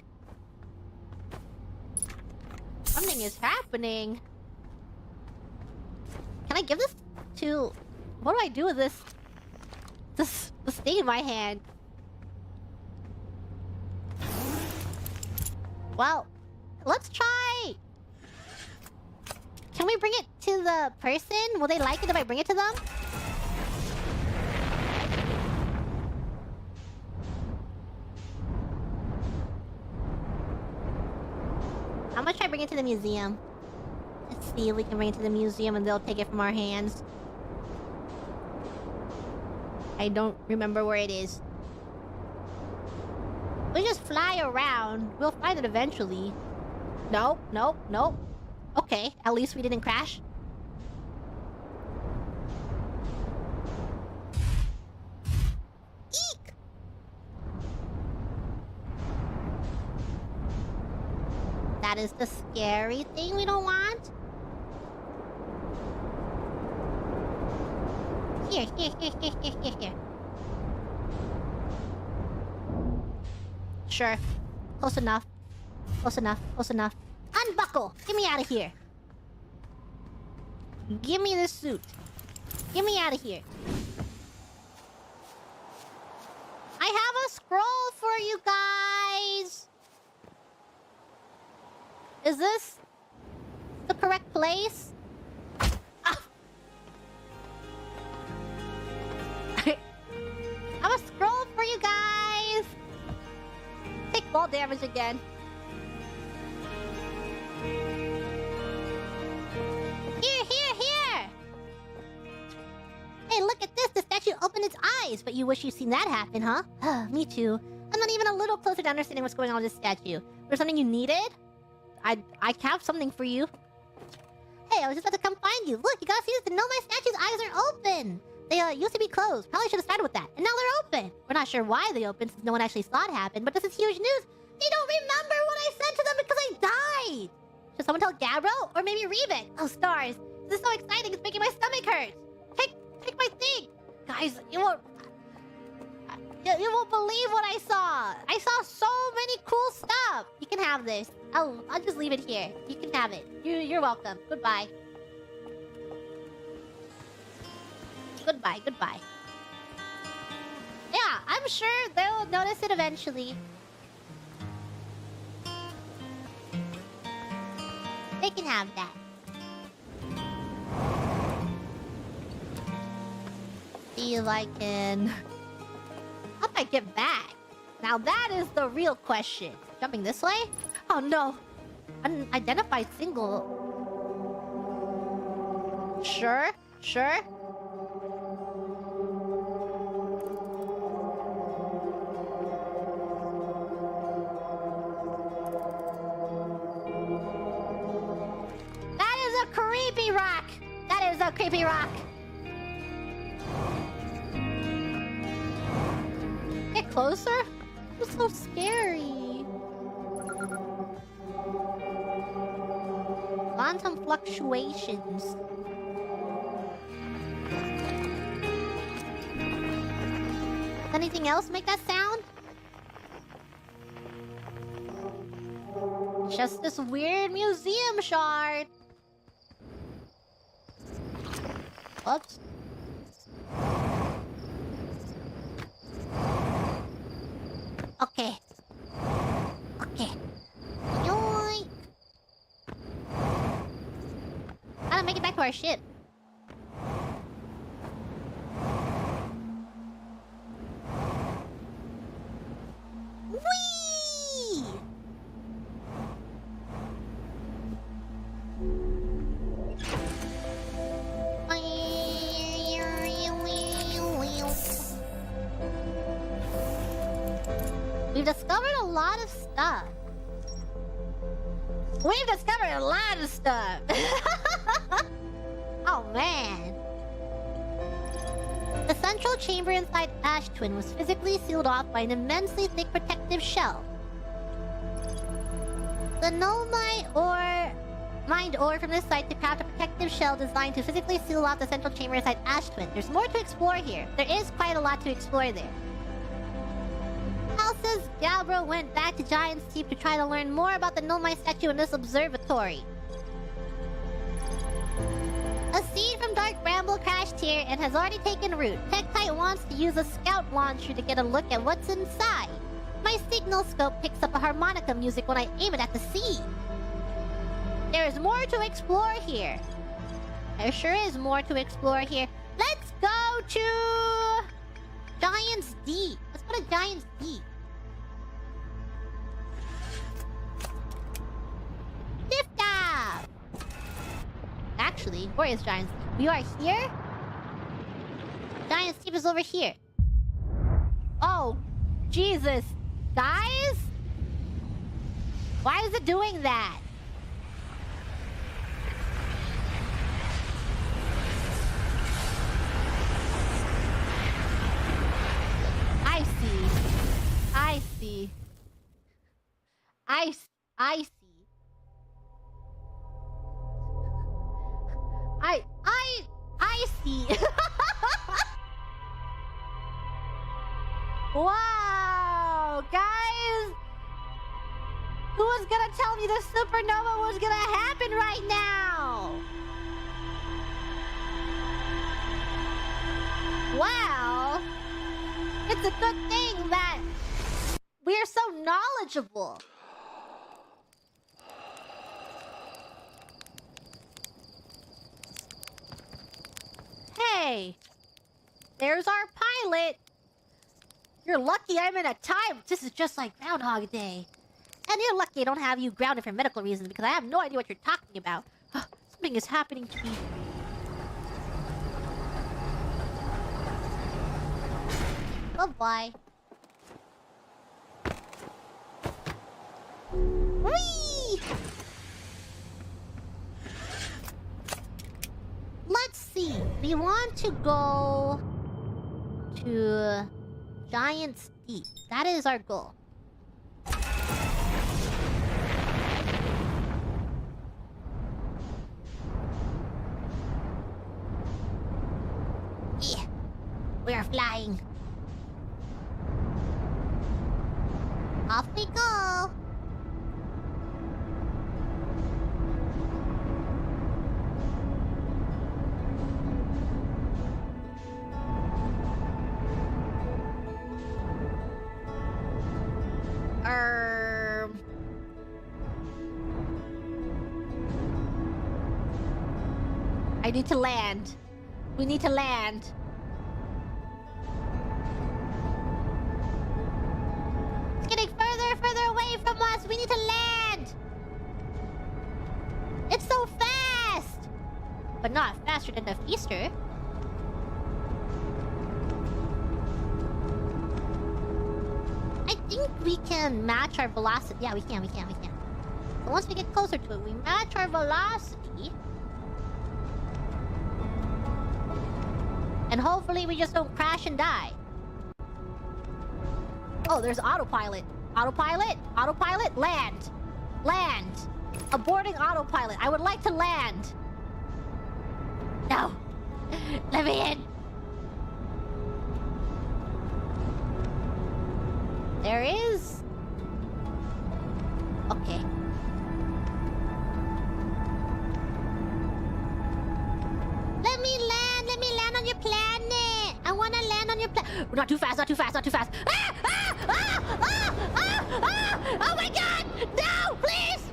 Something is happening. Can I give this to... What do I do with this? This thing in my hand. Well, let's try... Can we bring it to the person? Will they like it if I bring it to them? How much should I bring it to the museum? Let's see if we can bring it to the museum and they'll take it from our hands. I don't remember where it is. We just fly around. We'll find it eventually. Nope, nope, nope. Okay, at least we didn't crash. Eek! That is the scary thing we don't want. Here. Sure. Close enough. Unbuckle! Get me out of here. Give me this suit. Get me out of here. I have a scroll for you guys. Is this the correct place? Ah. I have a scroll for you guys. Take ball damage again. Here! Hey, look at this! The statue opened its eyes! But you wish you'd seen that happen, huh? Me too. I'm not even a little closer to understanding what's going on with this statue. Was there something you needed? I have something for you. Hey, I was just about to come find you. Look, you gotta see this to know my statue's eyes are open! They used to be closed. Probably should have started with that. And now they're open! We're not sure why they opened since no one actually saw it happen, but this is huge news! They don't remember what I said to them because I died! Should someone tell Gabriel? Or maybe Revik? Oh, stars. This is so exciting, it's making my stomach hurt. Take my thing. Guys, you won't believe what I saw. I saw so many cool stuff. You can have this. I'll just leave it here. You can have it. You're welcome. Goodbye. Goodbye. Yeah, I'm sure they'll notice it eventually. They can have that. See if I can... How do I get back? Now that is the real question. Jumping this way? Oh no! Unidentified single. Sure. That is a creepy rock! Get closer? It's so scary. Quantum fluctuations. Does anything else make that sound? Just this weird museum shard. Oops. Okay. Yoink. Gotta make it back to our ship. Whee! We've discovered a lot of stuff. Oh man. The central chamber inside Ash Twin was physically sealed off by an immensely thick protective shell. The Nomai ore mined ore from this site to craft a protective shell designed to physically seal off the central chamber inside Ash Twin. There's more to explore here. There is quite a lot to explore there. Hal says Galbro went back to Giant's Deep to try to learn more about the Nomai statue in this observatory. A seed from Dark Bramble crashed here and has already taken root. Tektite wants to use a scout launcher to get a look at what's inside. My signal scope picks up a harmonica music when I aim it at the seed. There is more to explore here. There sure is more to explore here. Let's go to Giant's Deep. Let's go to Giant's Deep. Liftoff! Actually, where is Giant's Deep? We are here? Giant's Deep is over here. Oh, Jesus. Guys? Why is it doing that? I see. I see. I see. I see. Wow, guys! Who was gonna tell me the supernova was gonna happen right now? Well, it's a good thing that we're so knowledgeable. Hey, there's our pilot. You're lucky I'm in a time. This is just like Groundhog Day. And you're lucky I don't have you grounded for medical reasons because I have no idea what you're talking about. Something is happening to me. Bye-bye. Whee! Let's see. We want to go to Giant's Deep. That is our goal. Yeah, we are flying. Off we go. I need to land. We need to land. It's getting further and further away from us. We need to land. It's so fast. But not faster than the Feaster. I think we can match our velocity. Yeah, we can. But once we get closer to it, we match our velocity. And hopefully we just don't crash and die. Oh, there's autopilot. Autopilot? Autopilot? Land. Land. Aborting autopilot. I would like to land. No. Let me in. There is... Okay. Let me land on your planet. I want to land on your planet. Not too fast, not too fast, not too fast. Ah! Ah! Ah! Ah! Ah! Ah! Oh my god! No! Please!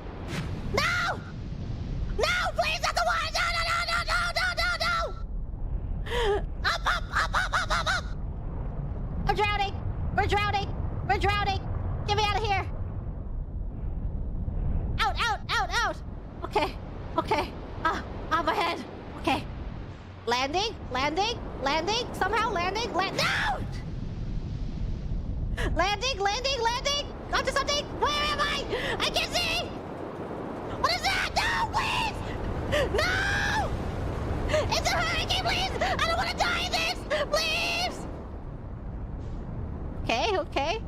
No! No! Please, not the one! No, no, no, no, no, no, no, no! Up, up, up, up, up, up, up! I'm drowning! We're drowning! We're drowning! Get me out of here! Out, out, out, out! Okay, okay. On my head. Okay. Landing, landing, landing, somehow landing, no! Landing, landing, landing! Onto something! Where am I? I can't see! What is that? No, please! No! It's a hurricane, please! I don't want to die in this! Please! Okay, okay.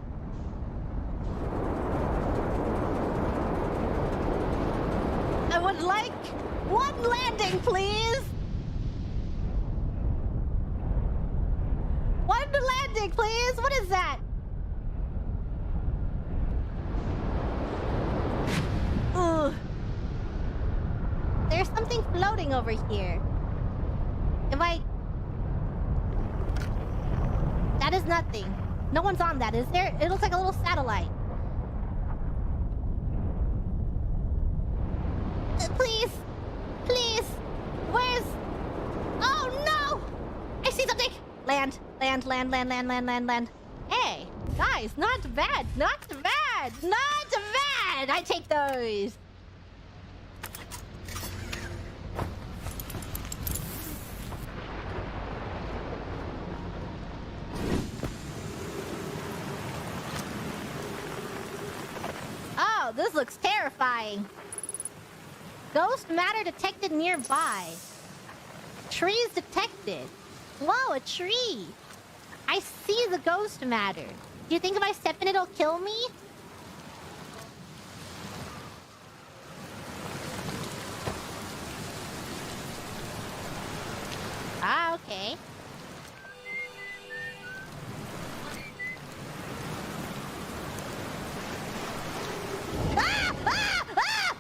would like one landing, please. One landing, please. What is that? Ugh. There's something floating over here. That is nothing. No one's on that, is there? It looks like a little satellite. Please. Please. Where's... Oh, no! I see something! Land. Hey, guys, not bad. Not bad. Not bad! I take those. Oh, this looks terrifying. Ghost matter detected nearby. Trees detected. Whoa, a tree. I see the ghost matter. Do you think if I step in it'll kill me? Ah, okay. Ah! Ah! Ah!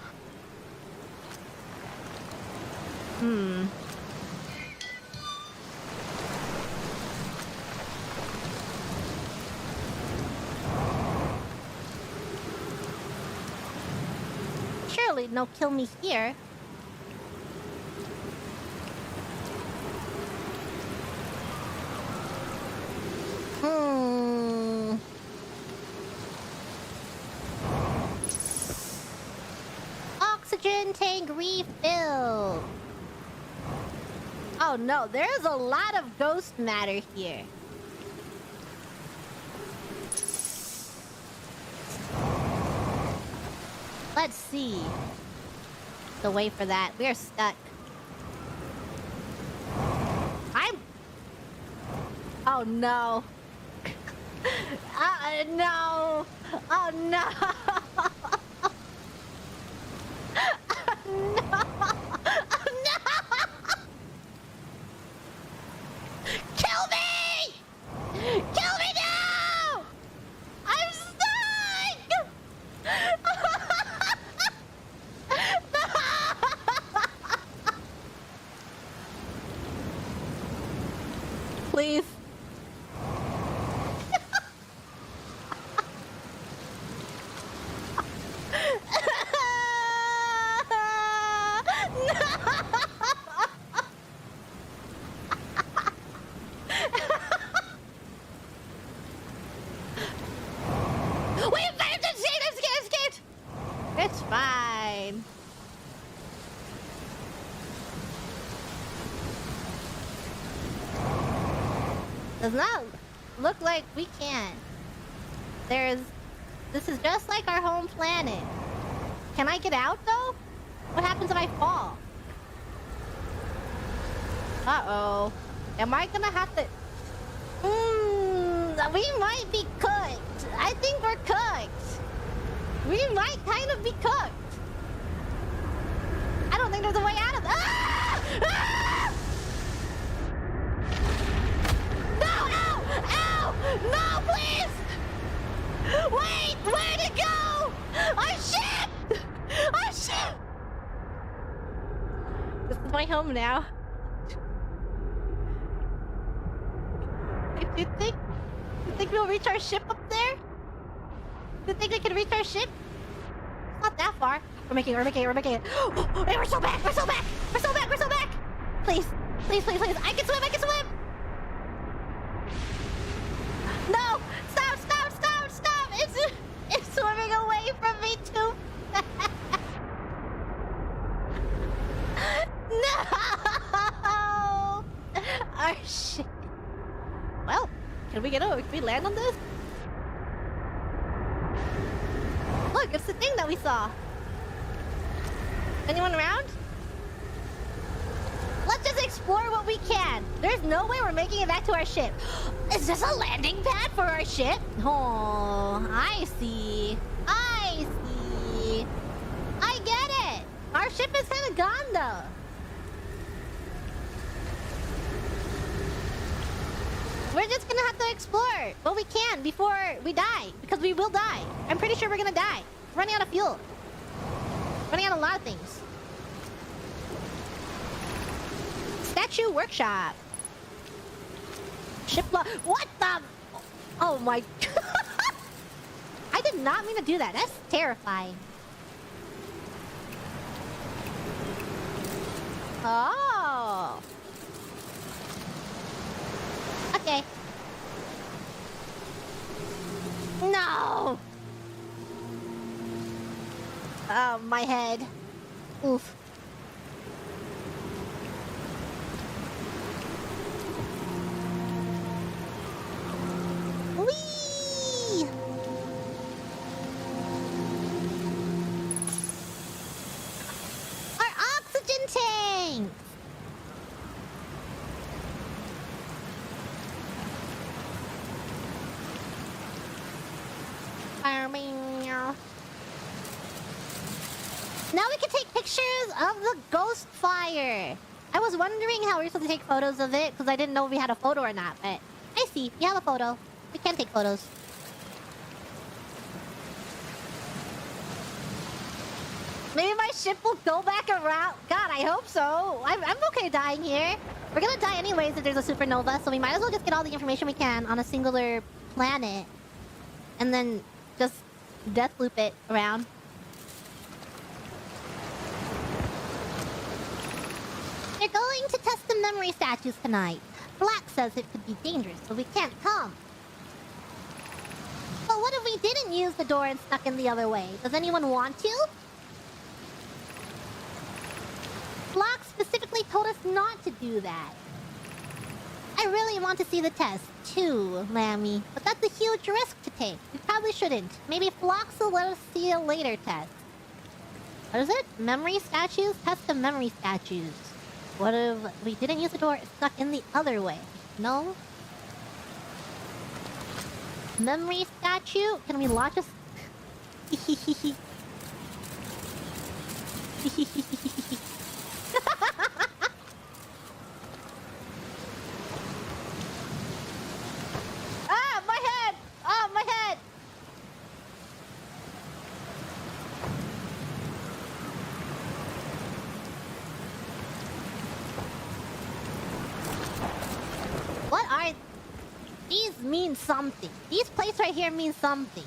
Surely no kill me here. Oxygen tank refill. Oh no, there's a lot of ghost matter here. Let's see. The way for that. We're stuck. Oh no. No. Oh no. No. Oh no. Kill me! Kill me now! I'm stuck! Please. It's fine. Does not look like we can. This is just like our home planet. Can I get out though? What happens if I fall? Uh-oh. Am I gonna have to... we might be cooked. I think we're cooked. We might kind of be cooked. I don't think there's a way out of... Ah! Ah! No! Ow! Ow! No, please! Wait! Where'd it go? Oh, shit! Oh, shit! This is my home now. Do you think we'll reach our ship up there? Do you think we can reach our ship? It's not that far. We're making it. Hey, we're so back! We're so back! Please. I can swim! No! Stop! It's swimming away from me too fast. No! Oh shit. Well, can we land on this? Look, it's the thing that we saw. Anyone around? Let's just explore what we can. There's no way we're making it back to our ship. Is this a landing pad for our ship? Oh, I see. I get it. Our ship is kind of gone, though. We're just gonna have to explore what we can before we die. Because we will die. I'm pretty sure we're gonna die. We're running out of fuel. Running out of a lot of things. Statue workshop. Ship block. What the? Oh my. I did not mean to do that. That's terrifying. Oh. Okay. No. Oh, my head. Oof. Whee! Our oxygen tank! Now we can take pictures of the ghost fire. I was wondering how we were supposed to take photos of it because I didn't know if we had a photo or not, but I see. We have a photo. We can take photos. Maybe my ship will go back around. God, I hope so. I'm okay dying here. We're gonna die anyways if there's a supernova, so we might as well just get all the information we can on a singular planet. And then just death loop it around. They're going to test the memory statues tonight. Black says it could be dangerous, so we can't come. But what if we didn't use the door and snuck in the other way? Does anyone want to? Black specifically told us not to do that. I really want to see the test, too, Lammy. But that's a huge risk to take. We probably shouldn't. Maybe Phlox will let us see a later test. What is it? Memory statues? Test the memory statues. What if we didn't use the door, it's stuck in the other way? No? Memory statue? Can we launch us? Ah, my head! Ah, my head! What are... These mean something. These plates right here mean something.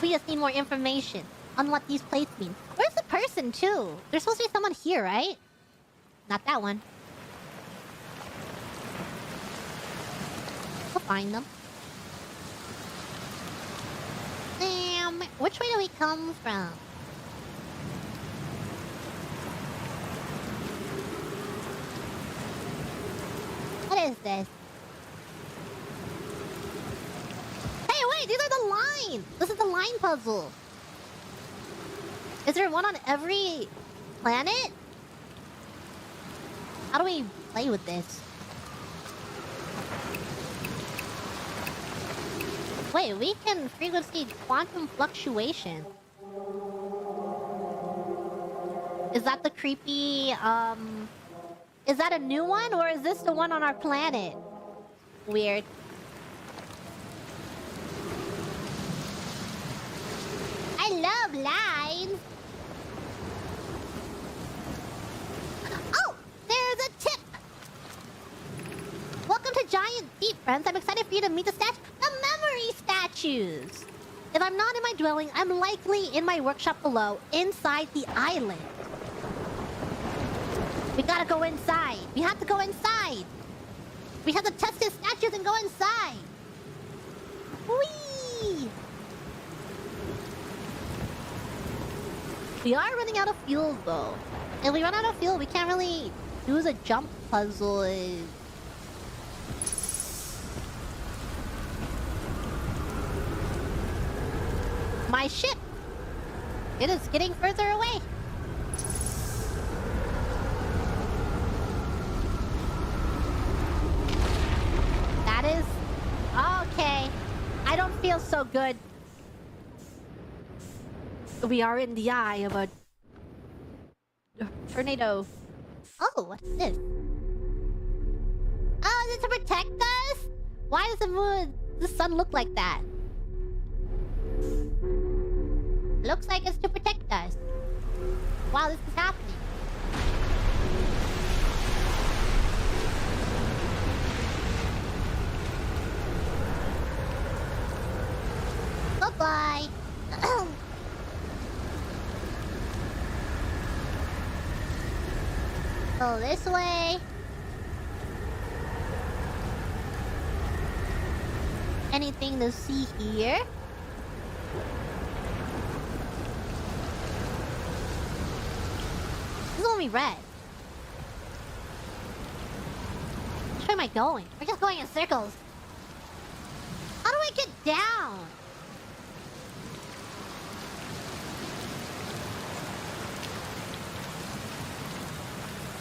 We just need more information on what these plates mean. Where's the person, too? There's supposed to be someone here, right? Not that one. We'll find them. Which way do we come from? What is this? Hey, wait! These are the lines! This is the line puzzle. Is there one on every planet? How do we play with this? Wait, we can frequency quantum fluctuation. Is that the creepy, is that a new one, or is this the one on our planet? Weird. I love lines! Oh! There's a tip! Welcome to Giant Deep, friends. I'm excited for you to meet the memory statues! If I'm not in my dwelling, I'm likely in my workshop below, inside the island. We gotta go inside. We have to go inside. We have to test his statues and go inside. Whee! We are running out of fuel, though. If we run out of fuel, we can't really do the jump puzzle. My ship! It is getting further away. That is... Okay. I don't feel so good. We are in the eye of a tornado. Oh, what's this? Oh, is it to protect us? Why does the sun look like that? Looks like it's to protect us. Wow, this is happening. Bye-bye. Go this way. Anything to see here? This is only red. Which way am I going? We're just going in circles. How do I get down?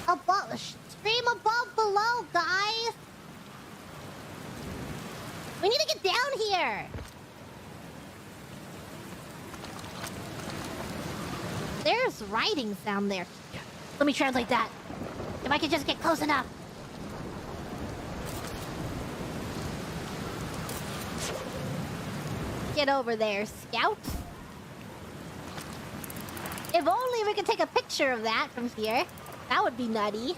Above, stream above, below, guys. We need to get down here. There's writings down there. Let me translate that. If I could just get close enough. Get over there, Scout. If only we could take a picture of that from here. That would be nutty.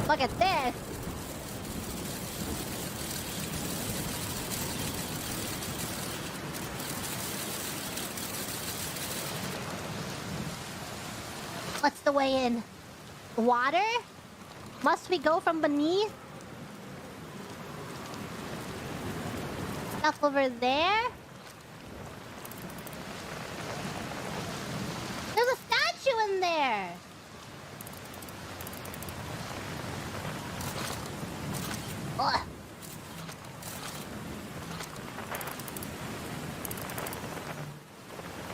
Look at this. What's the way in? Water? Must we go from beneath? Stuff over there? There's a statue in there! Ugh.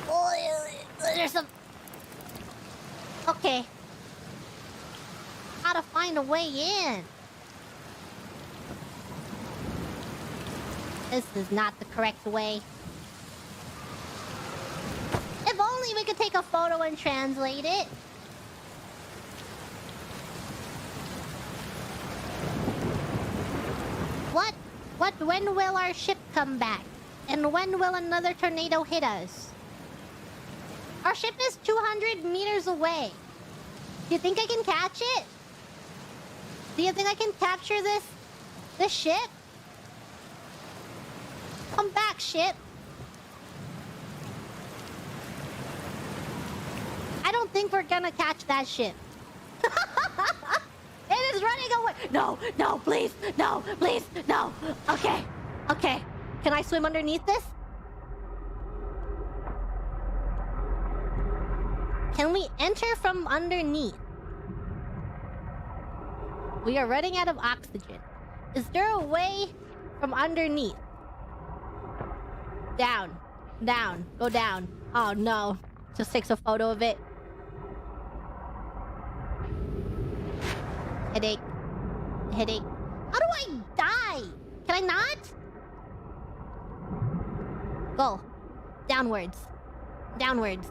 Oh, there's some... Okay. Gotta find a way in. This is not the correct way. If only we could take a photo and translate it. When will our ship come back? And when will another tornado hit us? Our ship is 200 meters away. Do you think I can catch it? Do you think I can capture this ship? Come back, ship. I don't think we're gonna catch that ship. It is running away. No, no, please. No, please. No. Okay. Okay. Can I swim underneath this? Can we enter from underneath? We are running out of oxygen. Is there a way from underneath? Down. Down. Go down. Oh no. Just takes a photo of it. Headache. Headache. How do I die? Can I not? Go. Downwards. Downwards.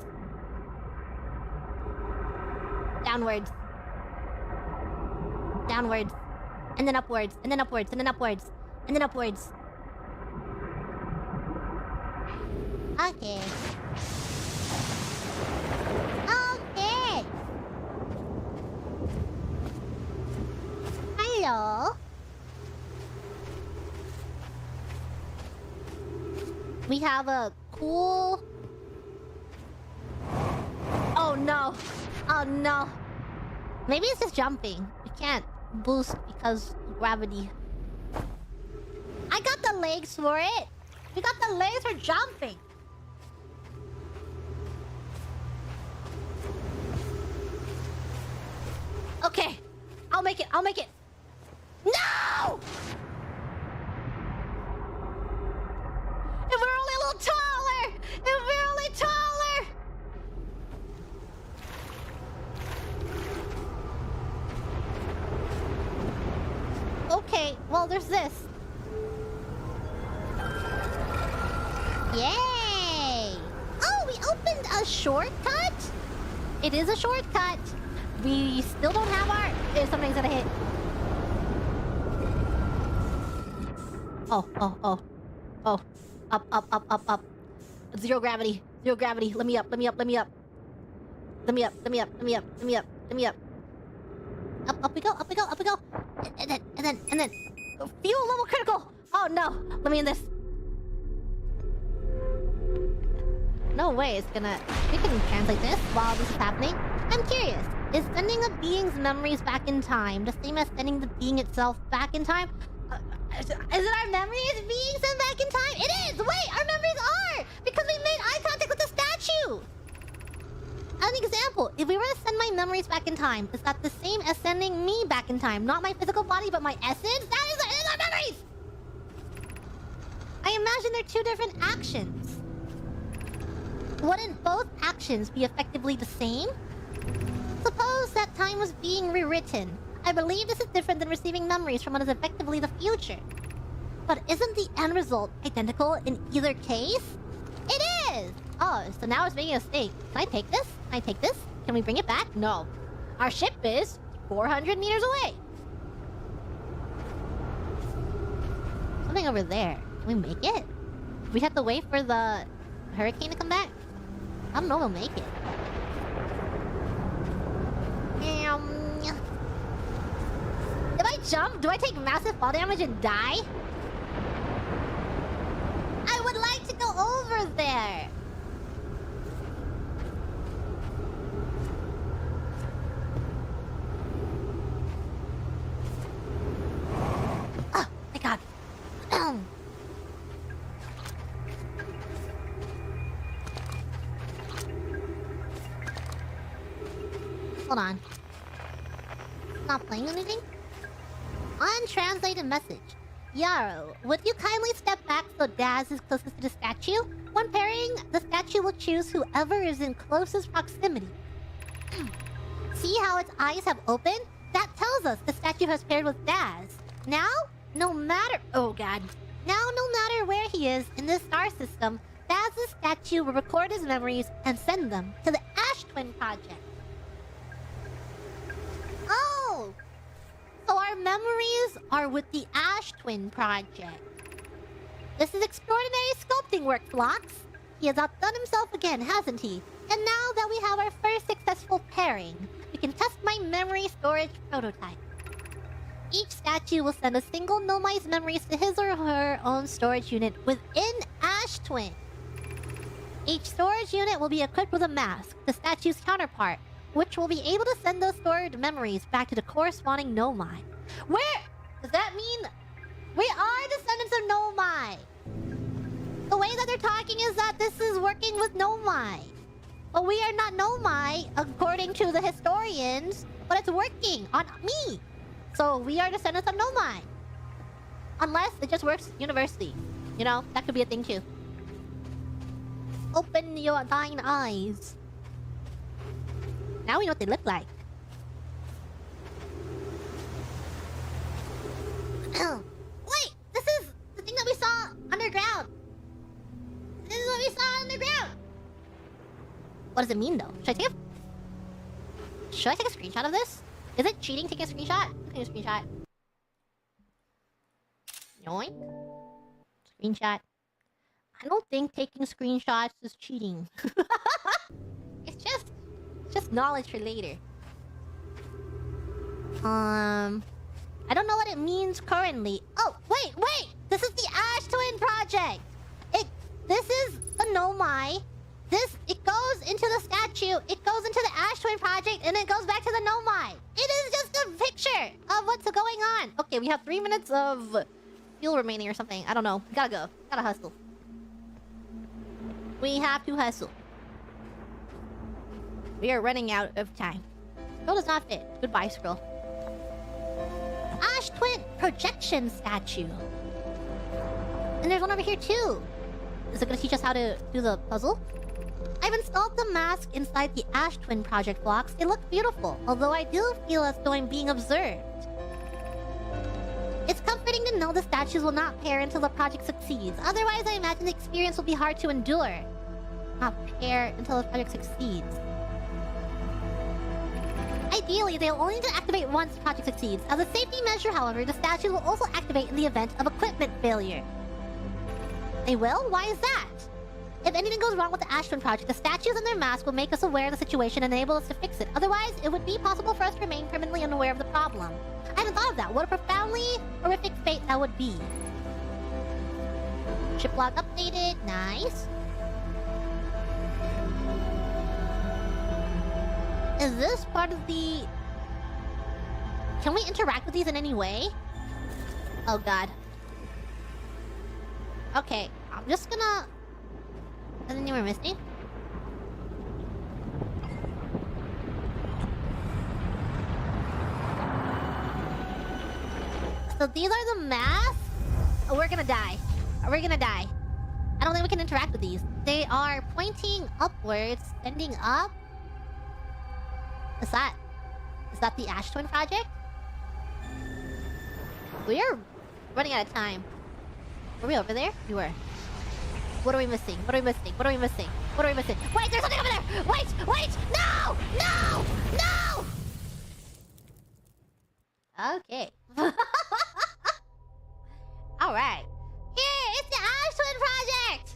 Downwards. Downwards. And then upwards. And then upwards. And then upwards. And then upwards. Okay. Okay. Hello. We have a cool... Oh no. Oh no. Maybe it's just jumping. We can't boost because of gravity. I got the legs for it. We got the legs for jumping. Okay. I'll make it. I'll make it. No! If we're only a little taller! If we're only taller! Well, there's this. Yay! Oh, we opened a shortcut? It is a shortcut. We still don't have our... something's gonna hit. Oh. Oh. Up. Zero gravity. Let me up. Up. Up we go. And then. Fuel level critical! Oh no! Let me in this. No way it's gonna... We can translate this while this is happening. I'm curious. Is sending a being's memories back in time the same as sending the being itself back in time? Is it our memories being sent back in time? It is! Wait, our memories are! Because we made eye contact with the statue! An example, if we were to send my memories back in time, is that the same as sending me back in time? Not my physical body, but my essence? That is our memories! I imagine they're two different actions. Wouldn't both actions be effectively the same? Suppose that time was being rewritten. I believe this is different than receiving memories from what is effectively the future. But isn't the end result identical in either case? It is! Oh, so now it's making a mistake. Can I take this? Can we bring it back? No. Our ship is 400 meters away. Something over there. Can we make it? We have to wait for the hurricane to come back? I don't know if we'll make it. If I jump, do I take massive fall damage and die? I would like to go over there. Oh, my God. Hold on. Not playing anything? Untranslated message. Yarrow, would you kindly step back so Daz is closest to the statue? When pairing, the statue will choose whoever is in closest proximity. See how its eyes have opened? That tells us the statue has paired with Daz. Now, no matter... Oh, God. Now, no matter where he is in this star system, Daz's statue will record his memories and send them to the Ash Twin Project. Oh! So our memories are with the Ash Twin Project. This is extraordinary sculpting work, Phlox. He has outdone himself again, hasn't he? And now that we have our first successful pairing, we can test my memory storage prototype. Each statue will send a single Nomai's memories to his or her own storage unit within Ash Twin. Each storage unit will be equipped with a mask, the statue's counterpart, which will be able to send those stored memories back to the corresponding Nomai. Where? Does that mean we are descendants of Nomai? The way that they're talking is that this is working with Nomai. But we are not Nomai, according to the historians, but it's working on me. So we are descendants of Nomai. Unless it just works universally. You know, that could be a thing too. Open your thine eyes. Now we know what they look like. Wait! This is the thing that we saw underground. This is what we saw underground. What does it mean though? Should I take a screenshot of this? Is it cheating taking a screenshot? Take a screenshot. Yoink. Screenshot. I don't think taking screenshots is cheating. It's just knowledge for later. I don't know what it means currently. Oh, wait! This is the Ash Twin Project! This is the Nomai. It goes into the statue, it goes into the Ash Twin Project, and it goes back to the Nomai. It is just a picture of what's going on. Okay, we have 3 minutes of fuel remaining or something. I don't know. Gotta go. Gotta hustle. We have to hustle. We are running out of time. Scroll does not fit. Goodbye, scroll. Ash Twin projection statue. And there's one over here too. Is it gonna teach us how to do the puzzle? I've installed the mask inside the Ash Twin Project blocks. It looks beautiful, although I do feel as though I'm being observed. It's comforting frustrating to know the statues will not pair until the project succeeds. Otherwise, I imagine the experience will be hard to endure. Not pair until the project succeeds. Ideally, they'll only need to activate once the project succeeds. As a safety measure, however, the statues will also activate in the event of equipment failure. They will? Why is that? If anything goes wrong with the Ash Twin project, the statues and their masks will make us aware of the situation and enable us to fix it. Otherwise, it would be possible for us to remain permanently unaware of the problem. I hadn't thought of that. What a profoundly horrific fate that would be. Ship log updated. Nice. Is this part of the... Can we interact with these in any way? Oh god. Okay, I'm just gonna... Anything we're missing? So these are the masks? Oh, we're gonna die. We're gonna die. I don't think we can interact with these. They are pointing upwards, ending up. Is that the Ash Twin project? We're running out of time. Were we over there? We were. What are we missing? What are we missing? What are we missing? What are we missing? Wait, there's something over there! Wait! Wait! No! No! No! Okay. Alright. Here! It's the Ash Twin project!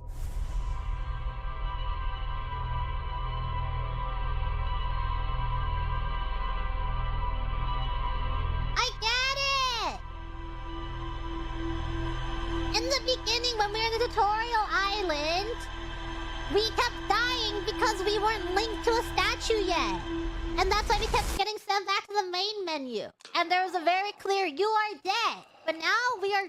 I get it! In the beginning, when we were in the tutorial island, we kept dying because we weren't linked to a statue yet. And that's why we kept getting sent back to the main menu. And there was a very clear, you are dead. But now we are